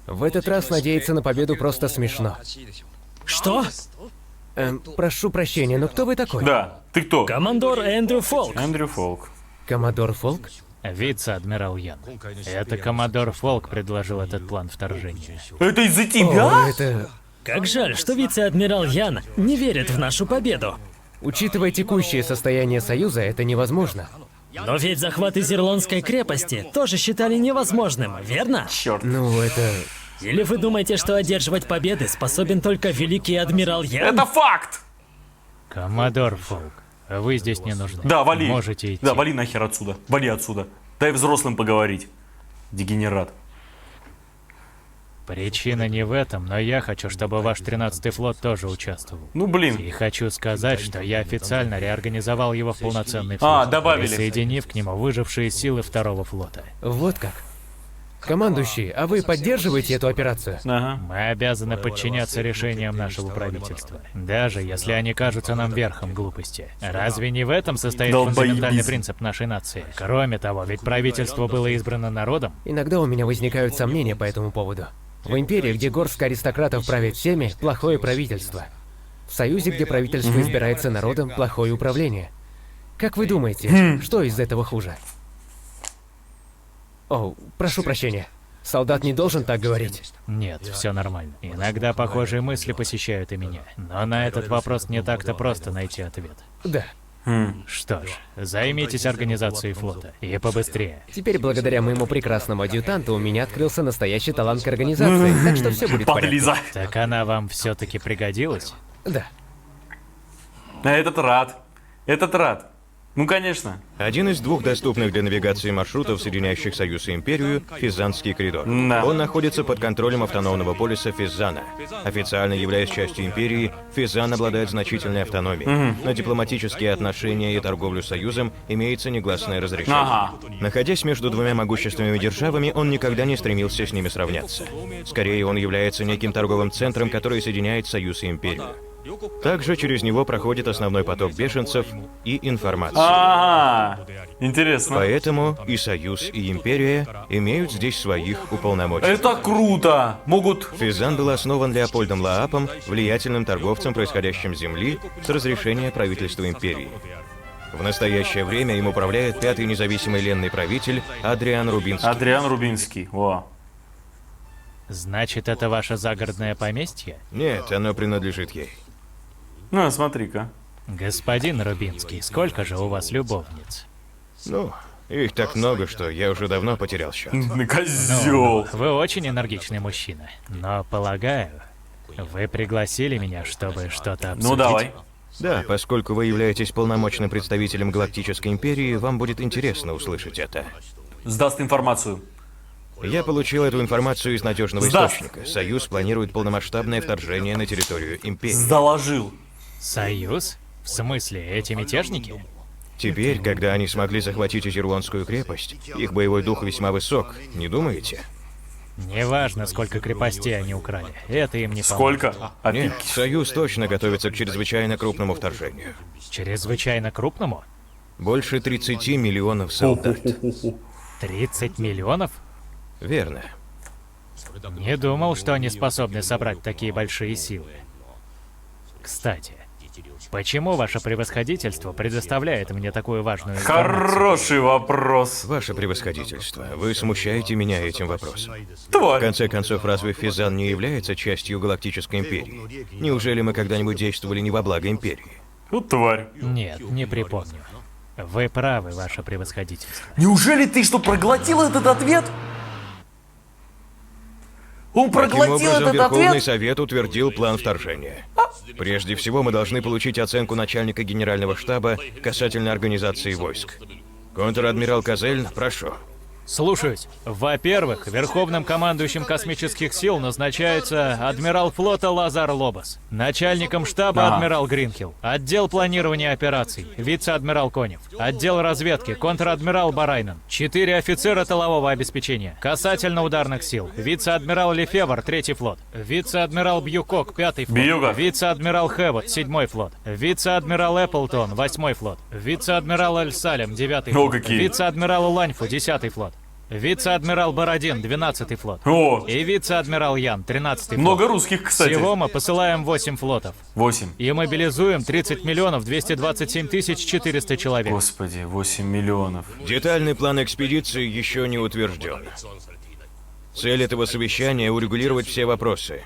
В этот раз надеяться на победу просто смешно. Что? Прошу прощения, но кто вы такой? Да, ты кто? Командор Эндрю Фолк. Эндрю Фолк. Коммодор Фолк? Вице-адмирал Ян. Это коммодор Фолк предложил этот план вторжения. Это из-за О, тебя? это... Как жаль, что вице-адмирал Ян не верит в нашу победу. Учитывая текущее состояние Союза, это невозможно. Но ведь захват Изерлонской крепости тоже считали невозможным, верно? Черт. Ну, это... Или вы думаете, что одерживать победы способен только великий адмирал Ян? Это факт! Коммодор Фолк, вы здесь не нужны. Да, вали. Можете идти. Да, вали нахер отсюда. Вали отсюда. Дай взрослым поговорить. Дегенерат. Причина не в этом, но я хочу, чтобы ваш 13-й флот тоже участвовал. Ну блин. И хочу сказать, что я официально реорганизовал его в полноценный флот, добавили. присоединив к нему выжившие силы второго флота. Вот как. Командующий, а вы поддерживаете эту операцию? Ага. Мы обязаны подчиняться решениям нашего правительства, даже если они кажутся нам верхом глупости. Разве не в этом состоит Долбоебизм. фундаментальный принцип нашей нации? Кроме того, ведь правительство было избрано народом. Иногда у меня возникают сомнения по этому поводу. В империи, где горстка аристократов правит всеми, плохое правительство. В союзе, где правительство избирается народом, плохое управление. Как вы думаете, что из этого хуже? О, прошу прощения. Солдат не должен так говорить. Нет, все нормально. Иногда похожие мысли посещают и меня. Но на этот вопрос не так-то просто найти ответ. Да. Что ж, займитесь организацией флота. И побыстрее. Теперь, благодаря моему прекрасному адъютанту, у меня открылся настоящий талант к организации, так что все будет в порядке. Подлиза. Так она вам все-таки пригодилась? Да. Этот рад. Этот рад. Ну, конечно. Один из двух доступных для навигации маршрутов, соединяющих Союз и Империю, Физзанский коридор. Да. Он находится под контролем автономного полиса Физзана. Официально являясь частью Империи, Физзан обладает значительной автономией. На дипломатические отношения и торговлю с Союзом имеется негласное разрешение. Ага. Находясь между двумя могущественными державами, он никогда не стремился с ними сравняться. Скорее, он является неким торговым центром, который соединяет Союз и Империю. Также через него проходит основной поток беженцев и информации. Ага, интересно. Поэтому и Союз, и Империя имеют здесь своих уполномоченных. Это круто! Могут... Физан был основан Леопольдом Лаапом, влиятельным торговцем, происходящим с Земли, с разрешения правительства Империи. В настоящее время им управляет пятый независимый ленный правитель Адриан Рубинский. Адриан Рубинский, во. Значит, это ваше загородное поместье? Нет, оно принадлежит ей. Ну, смотри-ка. Господин Рубинский, сколько же у вас любовниц? Ну, их так много, что я уже давно потерял счет. Козёл. Вы очень энергичный мужчина, но, полагаю, вы пригласили меня, чтобы что-то обсудить? Ну, давай. Да, поскольку вы являетесь полномочным представителем Галактической Империи, вам будет интересно услышать это. Сдаст информацию. Я получил эту информацию из надежного Сдаст. источника. Союз планирует полномасштабное вторжение на территорию Империи. Доложил. Союз? В смысле, эти мятежники? Теперь, когда они смогли захватить Изерлонскую крепость, их боевой дух весьма высок, не думаете? Неважно, сколько крепостей они украли, это им не поможет. Сколько? Нет, Союз точно готовится к чрезвычайно крупному вторжению. Чрезвычайно крупному? Больше 30 миллионов солдат. 30 миллионов? Верно. Не думал, что они способны собрать такие большие силы. Кстати, почему ваше превосходительство предоставляет мне такую важную информацию? Хороший вопрос. Ваше превосходительство, вы смущаете меня этим вопросом. В Тварь. конце концов, разве Физан не является частью Галактической Империи? Неужели мы когда-нибудь действовали не во благо Империи? Вот тварь. Нет, не припомню. Вы правы, ваше превосходительство. Неужели ты что, проглотил этот ответ? Он Таким проглотил образом, этот Верховный ответ? Совет утвердил план вторжения. Прежде всего, мы должны получить оценку начальника Генерального штаба касательно организации войск. Контр-адмирал Козель, прошу. Слушаюсь. Во-первых, верховным командующим космических сил назначается адмирал флота Лазар Лобос. Начальником штаба адмирал Гринхилл. Отдел планирования операций вице-адмирал Конев. Отдел разведки контр-адмирал Барайнен. 4 офицера тылового обеспечения. Касательно ударных сил. Вице-адмирал Лефевр, 3-й флот. Вице-адмирал Бьюкок, 5-й флот. Бьюков. Вице-адмирал Хэвот, 7-й флот. Вице-адмирал Эпплтон, 8-й флот. Вице-адмирал Эль-Салем, 9-й О, флот. какие. Вице-адмирал Уланьфу, 10-й флот. Вице-адмирал Бородин, 12-й флот. О, И вице-адмирал Ян, 13-й флот. много русских, кстати. Всего мы посылаем 8 флотов. 8. И мобилизуем 30 миллионов 227 тысяч 400 человек. Господи, 8 миллионов. Детальный план экспедиции еще не утвержден. Цель этого совещания — урегулировать все вопросы.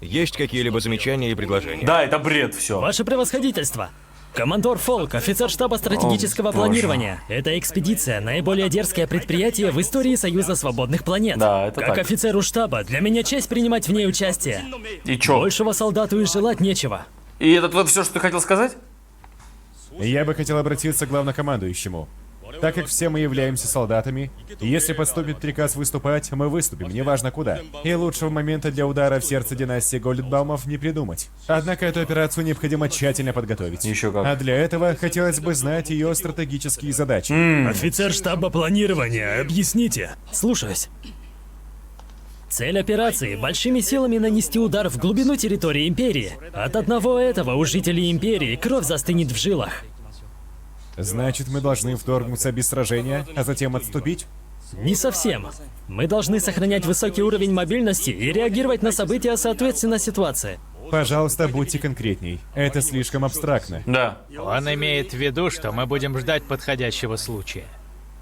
Есть какие-либо замечания и предложения? Да, это бред все. Ваше превосходительство! Командор Фолк, офицер штаба стратегического О, боже. планирования. Эта экспедиция — наиболее дерзкое предприятие в истории Союза Свободных Планет. Да, это Как так. офицеру штаба, для меня честь принимать в ней участие. И чё? Большего солдату и желать нечего. И это вот все, что ты хотел сказать? Я бы хотел обратиться к главнокомандующему. Так как все мы являемся солдатами, если поступит приказ выступать, мы выступим, неважно куда. И лучшего момента для удара в сердце династии Голдбаумов не придумать. Однако эту операцию необходимо тщательно подготовить. Еще как. А для этого хотелось бы знать ее стратегические задачи. Офицер штаба планирования, объясните. Слушаюсь. Цель операции — большими силами нанести удар в глубину территории Империи. От одного этого у жителей Империи кровь застынет в жилах. Значит, мы должны вторгнуться без сражения, а затем отступить? Не совсем. Мы должны сохранять высокий уровень мобильности и реагировать на события соответственно ситуации. Пожалуйста, будьте конкретней. Это слишком абстрактно. Да. Он имеет в виду, что мы будем ждать подходящего случая.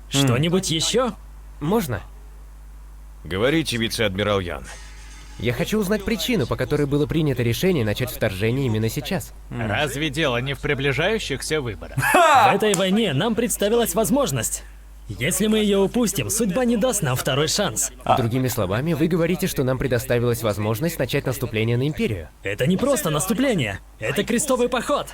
Что-нибудь еще? Можно? Говорите, вице-адмирал Ян. Я хочу узнать причину, по которой было принято решение начать вторжение именно сейчас. Разве дело не в приближающихся выборах? В этой войне нам представилась возможность. Если мы ее упустим, судьба не даст нам второй шанс. Другими словами, вы говорите, что нам предоставилась возможность начать наступление на Империю. Это не просто наступление, это крестовый поход.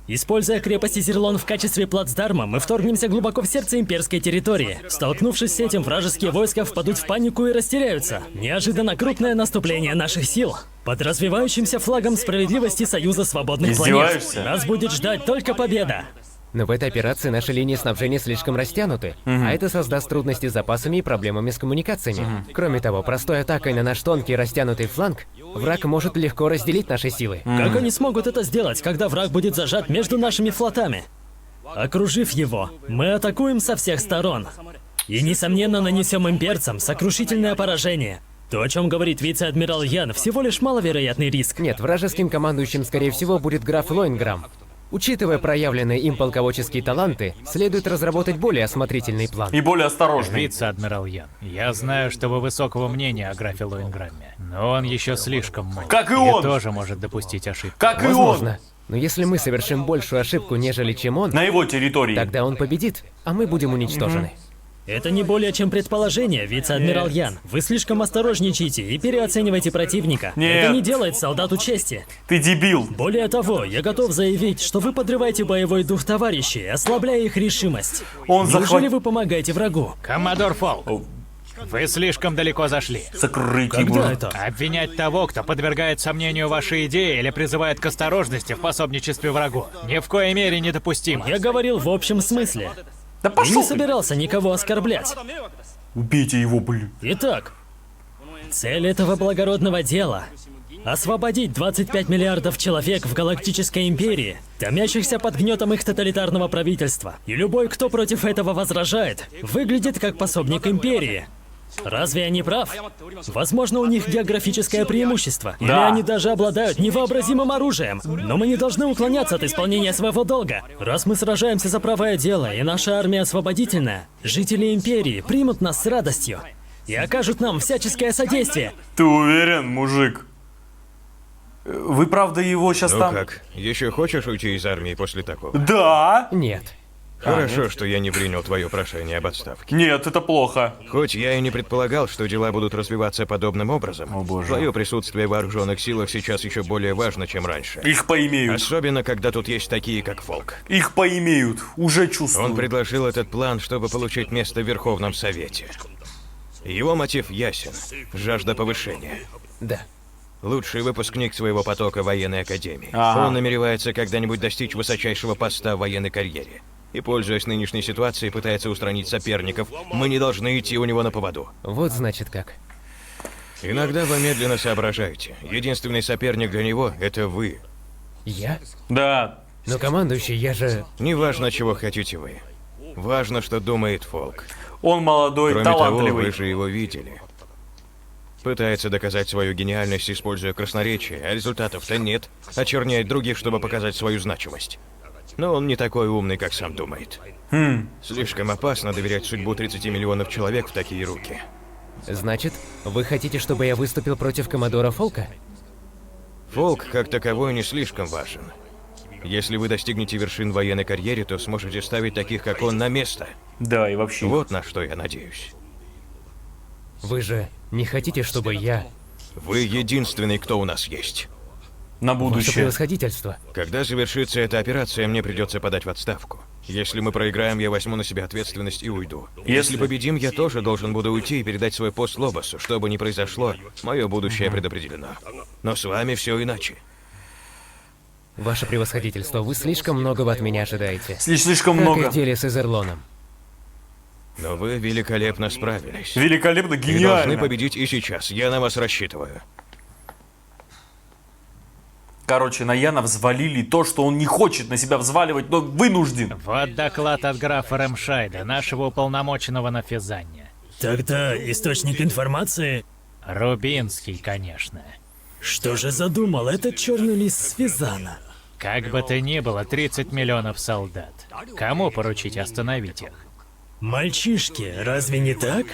Используя крепость Изерлон в качестве плацдарма, мы вторгнемся глубоко в сердце имперской территории. Столкнувшись с этим, вражеские войска впадут в панику и растеряются. Неожиданно крупное наступление наших сил. Под развивающимся флагом справедливости Союза Свободных Планет. Издеваешься? Нас будет ждать только победа. Но в этой операции наши линии снабжения слишком растянуты, а это создаст трудности с запасами и проблемами с коммуникациями. Кроме того, простой атакой на наш тонкий растянутый фланг враг может легко разделить наши силы. Как они смогут это сделать, когда враг будет зажат между нашими флотами? Окружив его, мы атакуем со всех сторон. И, несомненно, нанесем имперцам сокрушительное поражение. То, о чем говорит вице-адмирал Ян, всего лишь маловероятный риск. Нет, вражеским командующим, скорее всего, будет граф Лоинграм. Учитывая проявленные им полководческие таланты, следует разработать более осмотрительный план. И более осторожный. Вице-адмирал Ян, я знаю, что вы высокого мнения о графе Лоинграмме, но он еще слишком молод. Как и он! тоже может допустить ошибку. Как и Возможно. Но если мы совершим большую ошибку, нежели чем он, на его территории. тогда он победит, а мы будем уничтожены. Это не более чем предположение, вице-адмирал Ян. Вы слишком осторожничаете и переоцениваете противника. Нет. Это не делает солдату чести. Ты дебил. Более того, я готов заявить, что вы подрываете боевой дух товарищей, ослабляя их решимость. Он Неужели вы помогаете врагу? Коммодор Фолк, вы слишком далеко зашли. Закрыть Когда его. это? Обвинять того, кто подвергает сомнению ваши идеи или призывает к осторожности в пособничестве врагу, ни в коей мере недопустимо. Я говорил в общем смысле. Да И пошел не ты. собирался никого оскорблять. Убейте его, блин. Итак, цель этого благородного дела — освободить 25 миллиардов человек в Галактической Империи, томящихся под гнетом их тоталитарного правительства. И любой, кто против этого возражает, выглядит как пособник Империи. Разве я не прав? Возможно, у них географическое преимущество. Или Да. они даже обладают невообразимым оружием. Но мы не должны уклоняться от исполнения своего долга. Раз мы сражаемся за правое дело, и наша армия освободительная, жители Империи примут нас с радостью и окажут нам всяческое содействие. Ты уверен, мужик? Вы правда его сейчас Ну там... как, еще хочешь уйти из армии после такого? Да. Нет. Хорошо, что я не принял твое прошение об отставке. Нет, это плохо. Хоть я и не предполагал, что дела будут развиваться подобным образом, О, боже. твое присутствие в вооруженных силах сейчас еще более важно, чем раньше. Их поимеют. Особенно, когда тут есть такие, как Фолк. Их поимеют. Уже чувствую. Он предложил этот план, чтобы получить место в Верховном Совете. Его мотив ясен – жажда повышения. Да. Лучший выпускник своего потока военной академии. Ага. Он намеревается когда-нибудь достичь высочайшего поста в военной карьере. И, пользуясь нынешней ситуацией, пытается устранить соперников. Мы не должны идти у него на поводу. Вот значит как. Иногда вы медленно соображаете. Единственный соперник для него – это вы. Я? Да. Но командующий, я же... Неважно, чего хотите вы. Важно, что думает Фолк. Он молодой, Кроме того, талантливый. вы же его видели. Пытается доказать свою гениальность, используя красноречие, а результатов-то нет. Очерняет других, чтобы показать свою значимость. Но он не такой умный, как сам думает. Слишком опасно доверять судьбу 30 миллионов человек в такие руки. Значит, вы хотите, чтобы я выступил против коммодора Фолка? Фолк, как таковой, не слишком важен. Если вы достигнете вершин в военной карьере, то сможете ставить таких, как он, на место. Да, и вообще. Вот на что я надеюсь. Вы же не хотите, чтобы я... Вы единственный, кто у нас есть. На Ваше будущее. превосходительство. Когда завершится эта операция, мне придется подать в отставку. Если мы проиграем, я возьму на себя ответственность и уйду. Если победим, я тоже должен буду уйти и передать свой пост Лобосу. Что бы ни произошло, мое будущее предопределено. Но с вами все иначе. Ваше превосходительство, вы слишком многого от меня ожидаете. Слишком Как и много. в деле с Изерлоном. Но вы великолепно справились. Великолепно, И должны гениально. победить и сейчас. Я на вас рассчитываю. Короче, на Яна взвалили то, что он не хочет на себя взваливать, но вынужден. Вот доклад от графа Ремшайда, нашего уполномоченного на Физанне. Тогда источник информации... Рубинский, конечно. Что же задумал этот черный лис с Физана? Как бы то ни было, 30 миллионов солдат. Кому поручить остановить их? Мальчишки, разве не так?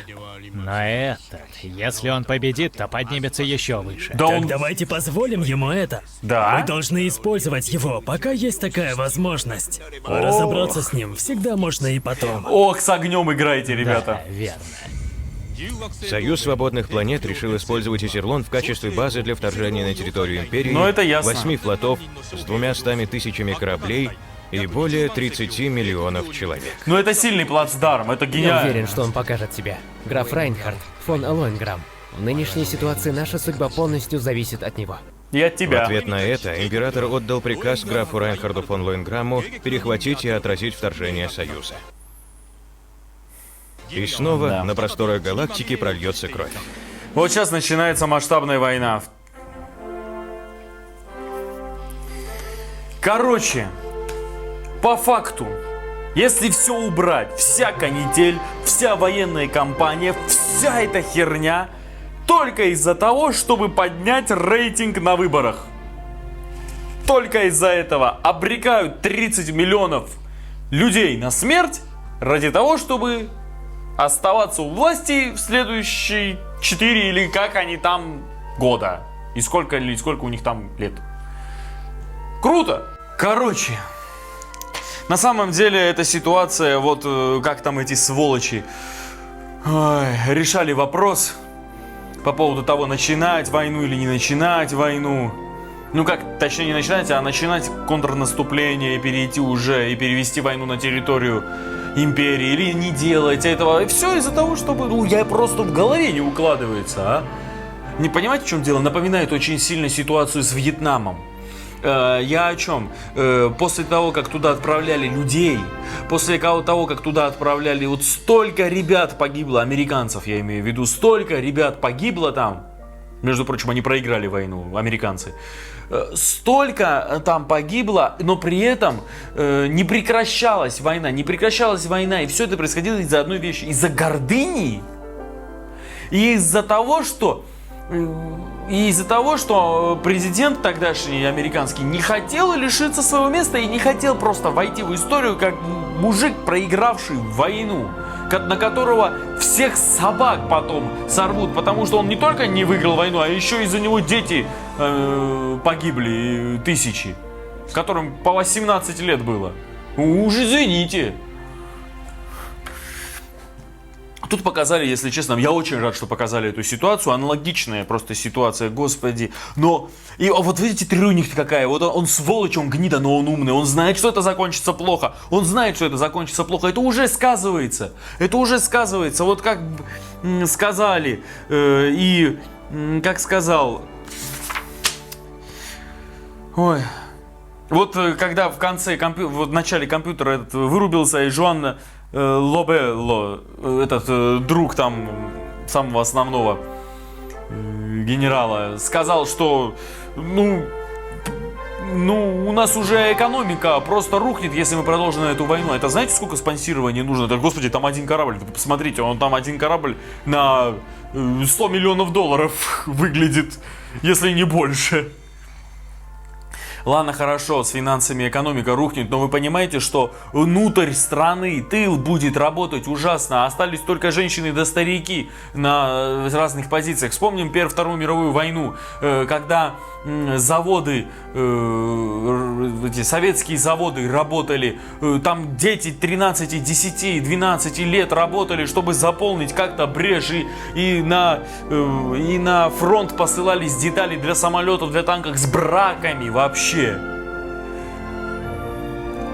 Но этот, если он победит, то поднимется еще выше. Да Так он... давайте позволим ему это. Да? Мы должны использовать его, пока есть такая возможность. А разобраться с ним всегда можно и потом. Ох, с огнем играете, ребята. Да, верно. Союз свободных планет решил использовать Изерлон в качестве базы для вторжения на территорию Империи. Ну, это ясно. 8 флотов с 200 тысячами кораблей и более 30 миллионов человек. Но это сильный плацдарм, это Я гениально. уверен, что он покажет себя. Граф Райнхард, фон Лоинграм. В нынешней ситуации наша судьба полностью зависит от него. И от В тебя. ответ на это император отдал приказ графу Райнхарду фон Лоенграмму перехватить и отразить вторжение Союза. И снова Да. на просторах галактики прольется кровь. Вот сейчас начинается масштабная война. Короче, по факту, если все убрать, вся канитель, вся военная кампания, вся эта херня, только из-за того, чтобы поднять рейтинг на выборах. Только из-за этого обрекают 30 миллионов людей на смерть ради того, чтобы оставаться у власти в следующие 4 или как они там года. И сколько у них там лет. Круто! Короче, на самом деле эта ситуация, вот как там эти сволочи решали вопрос по поводу того, начинать войну или не начинать войну. Ну как, точнее не начинать, а начинать контрнаступление, перейти уже и перевести войну на территорию империи, или не делать этого. И все из-за того, чтобы, я просто в голове не укладывается, а. Не понимаете, в чем дело? Напоминает очень сильно ситуацию с Вьетнамом. Я о чем? После того, как туда отправляли людей, после того, как туда отправляли, вот столько ребят погибло, американцев я имею в виду, столько ребят погибло там, между прочим, они проиграли войну, американцы, столько там погибло, но при этом не прекращалась война, и все это происходило из-за одной вещи, из-за гордыни, и из-за того, что президент тогдашний американский не хотел лишиться своего места и не хотел просто войти в историю как мужик, проигравший войну, на которого всех собак потом сорвут, потому что он не только не выиграл войну, а еще из-за него дети погибли, тысячи, которым по 18 лет было. Уж извините. Тут показали, если честно, я очень рад, что показали эту ситуацию, аналогичная просто ситуация, господи. Но, и вот видите, трюник какая, вот он сволочь, он гнида, но он умный, он знает, что это закончится плохо, это уже сказывается, вот как сказали, как сказал, вот когда в конце, в начале компьютера этот вырубился, и Жуан Лобелло, этот друг там самого основного генерала, сказал, что у нас уже экономика просто рухнет, если мы продолжим эту войну. Это знаете, сколько спонсирования нужно? Это, господи, там один корабль, вы посмотрите, там один корабль на 100 миллионов долларов выглядит, если не больше. Ладно, хорошо, с финансами экономика рухнет, но вы понимаете, что внутрь страны тыл будет работать ужасно. Остались только женщины да старики на разных позициях. Вспомним Вторую мировую войну, когда заводы, эти советские заводы работали, там дети 13, 10, 12 лет работали, чтобы заполнить как-то брешь, и на фронт посылались детали для самолетов, для танков с браками вообще.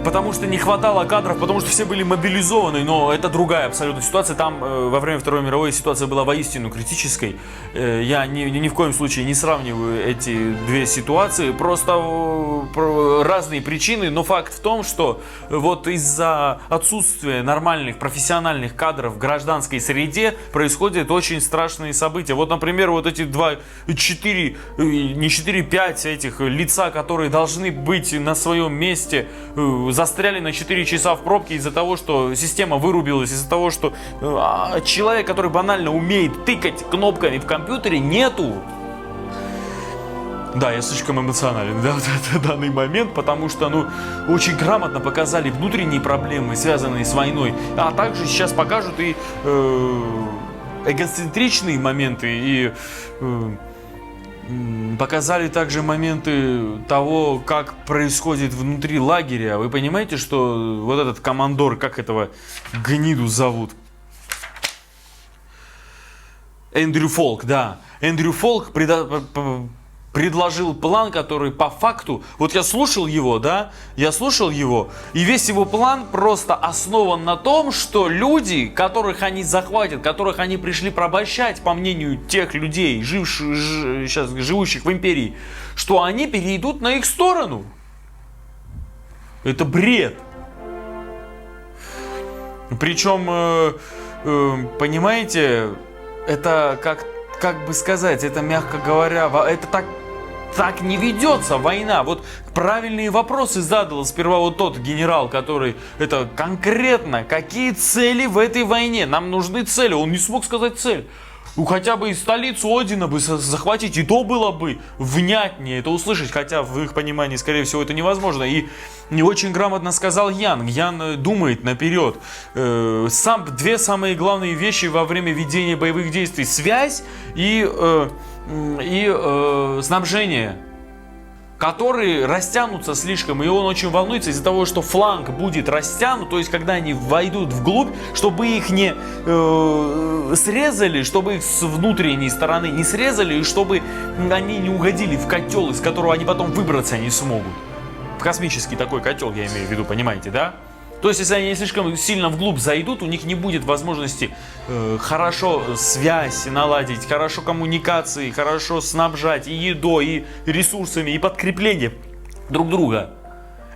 Потому что не хватало кадров, потому что все были мобилизованы, но это другая абсолютно ситуация. Там во время Второй мировой ситуация была воистину критической. Я ни в коем случае не сравниваю эти две ситуации, просто разные причины, но факт в том, что вот из-за отсутствия нормальных профессиональных кадров в гражданской среде происходят очень страшные события. Вот, например, вот эти 5 этих лица, которые должны быть на своем месте, застряли на 4 часа в пробке из-за того, что система вырубилась, из-за того, что человек, который банально умеет тыкать кнопками в компьютере, нету. Да, я слишком эмоционален, да, в данный момент, потому что, очень грамотно показали внутренние проблемы, связанные с войной, а также сейчас покажут и эгоцентричные моменты, и показали также моменты того, как происходит внутри лагеря. Вы понимаете, что вот этот командор, как этого гниду зовут? Эндрю Фолк, да. Эндрю Фолк предложил план, который по факту... Вот я слушал его, да? Я слушал его, и весь его план просто основан на том, что люди, которых они захватят, которых они пришли порабощать, по мнению тех людей, сейчас живущих в империи, что они перейдут на их сторону. Это бред. Причем, понимаете, это как бы сказать, это, мягко говоря, это так не ведется война. Вот правильные вопросы задал сперва вот тот генерал, который это конкретно, какие цели в этой войне, нам нужны цели. Он не смог сказать цель. Ну, хотя бы и столицу Одина бы захватить, и то было бы внятнее это услышать, хотя в их понимании, скорее всего, это невозможно. И не очень грамотно сказал Ян. Ян думает наперед. Две самые главные вещи во время ведения боевых действий: связь и снабжение, которые растянутся слишком, и он очень волнуется из-за того, что фланг будет растянут, то есть когда они войдут вглубь, чтобы их не срезали, чтобы их с внутренней стороны не срезали, и чтобы они не угодили в котел, из которого они потом выбраться не смогут. В космический такой котел, я имею в виду, понимаете, да? То есть, если они слишком сильно вглубь зайдут, у них не будет возможности хорошо связь наладить, хорошо коммуникации, хорошо снабжать и едой, и ресурсами, и подкреплением друг друга.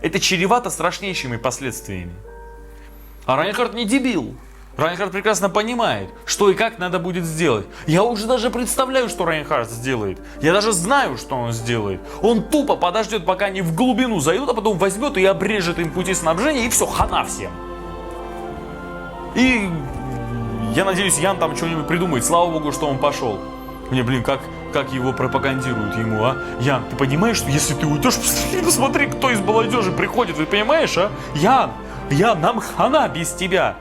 Это чревато страшнейшими последствиями. А Райнхард не дебил. Райнхард прекрасно понимает, что и как надо будет сделать. Я уже даже представляю, что Райнхард сделает. Я даже знаю, что он сделает. Он тупо подождет, пока они в глубину зайдут, а потом возьмет и обрежет им пути снабжения, и все, хана всем. И я надеюсь, Ян там что-нибудь придумает. Слава богу, что он пошел. Мне, блин, как его пропагандируют ему, а? Ян, ты понимаешь, что если ты уйдешь, посмотри, кто из молодежи приходит, ты понимаешь, а? Ян, нам хана без тебя.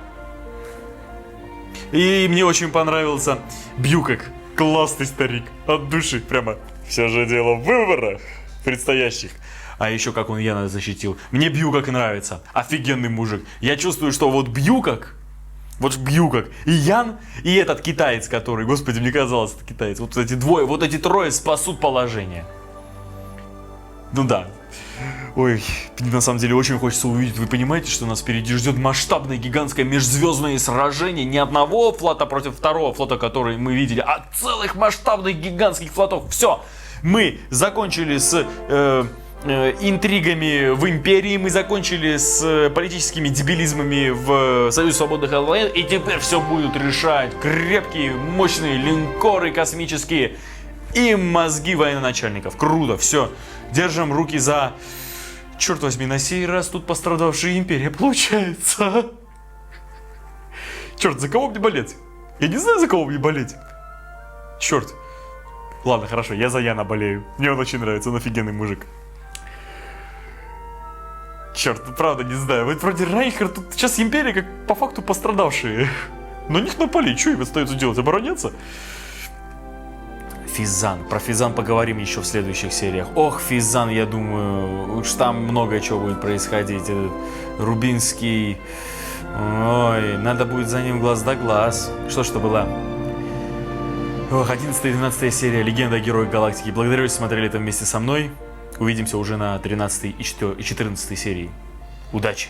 И мне очень понравился Бьюкок. Классный старик. От души. Прямо. Все же дело в выборах предстоящих. А еще как он Яна защитил. Мне Бьюкок нравится. Офигенный мужик. Я чувствую, что вот Бьюкок, и Ян, и этот китаец, который, господи, мне казалось, это китаец. Вот эти двое, вот эти трое спасут положение. Ну да. Ой, на самом деле очень хочется увидеть. Вы понимаете, что нас впереди ждет масштабное гигантское межзвездное сражение не одного флота против второго флота, который мы видели, а целых масштабных гигантских флотов. Все, мы закончили с интригами в империи, мы закончили с политическими дебилизмами в Союзе свободных ЛВН, и теперь все будут решать крепкие, мощные линкоры космические и мозги военачальников. Круто, все. Держим руки за... Черт возьми, на сей раз тут пострадавшая империя получается. Черт, за кого мне болеть? Я не знаю, за кого мне болеть. Черт. Ладно, хорошо, я за Яна болею. Мне он очень нравится, он офигенный мужик. Черт, правда не знаю. Вот вроде Райнхард, тут сейчас империя как по факту пострадавшие. На них напали, что им остается делать? Обороняться? Физан. Про Физан поговорим еще в следующих сериях. Ох, Физан, я думаю, уж там много чего будет происходить. Этот Рубинский... Ой, надо будет за ним глаз да глаз. Что ж это было? Ох, 11-12 серия «Легенда о Героях Галактики». Благодарю, что смотрели это вместе со мной. Увидимся уже на 13 и 14 серии. Удачи!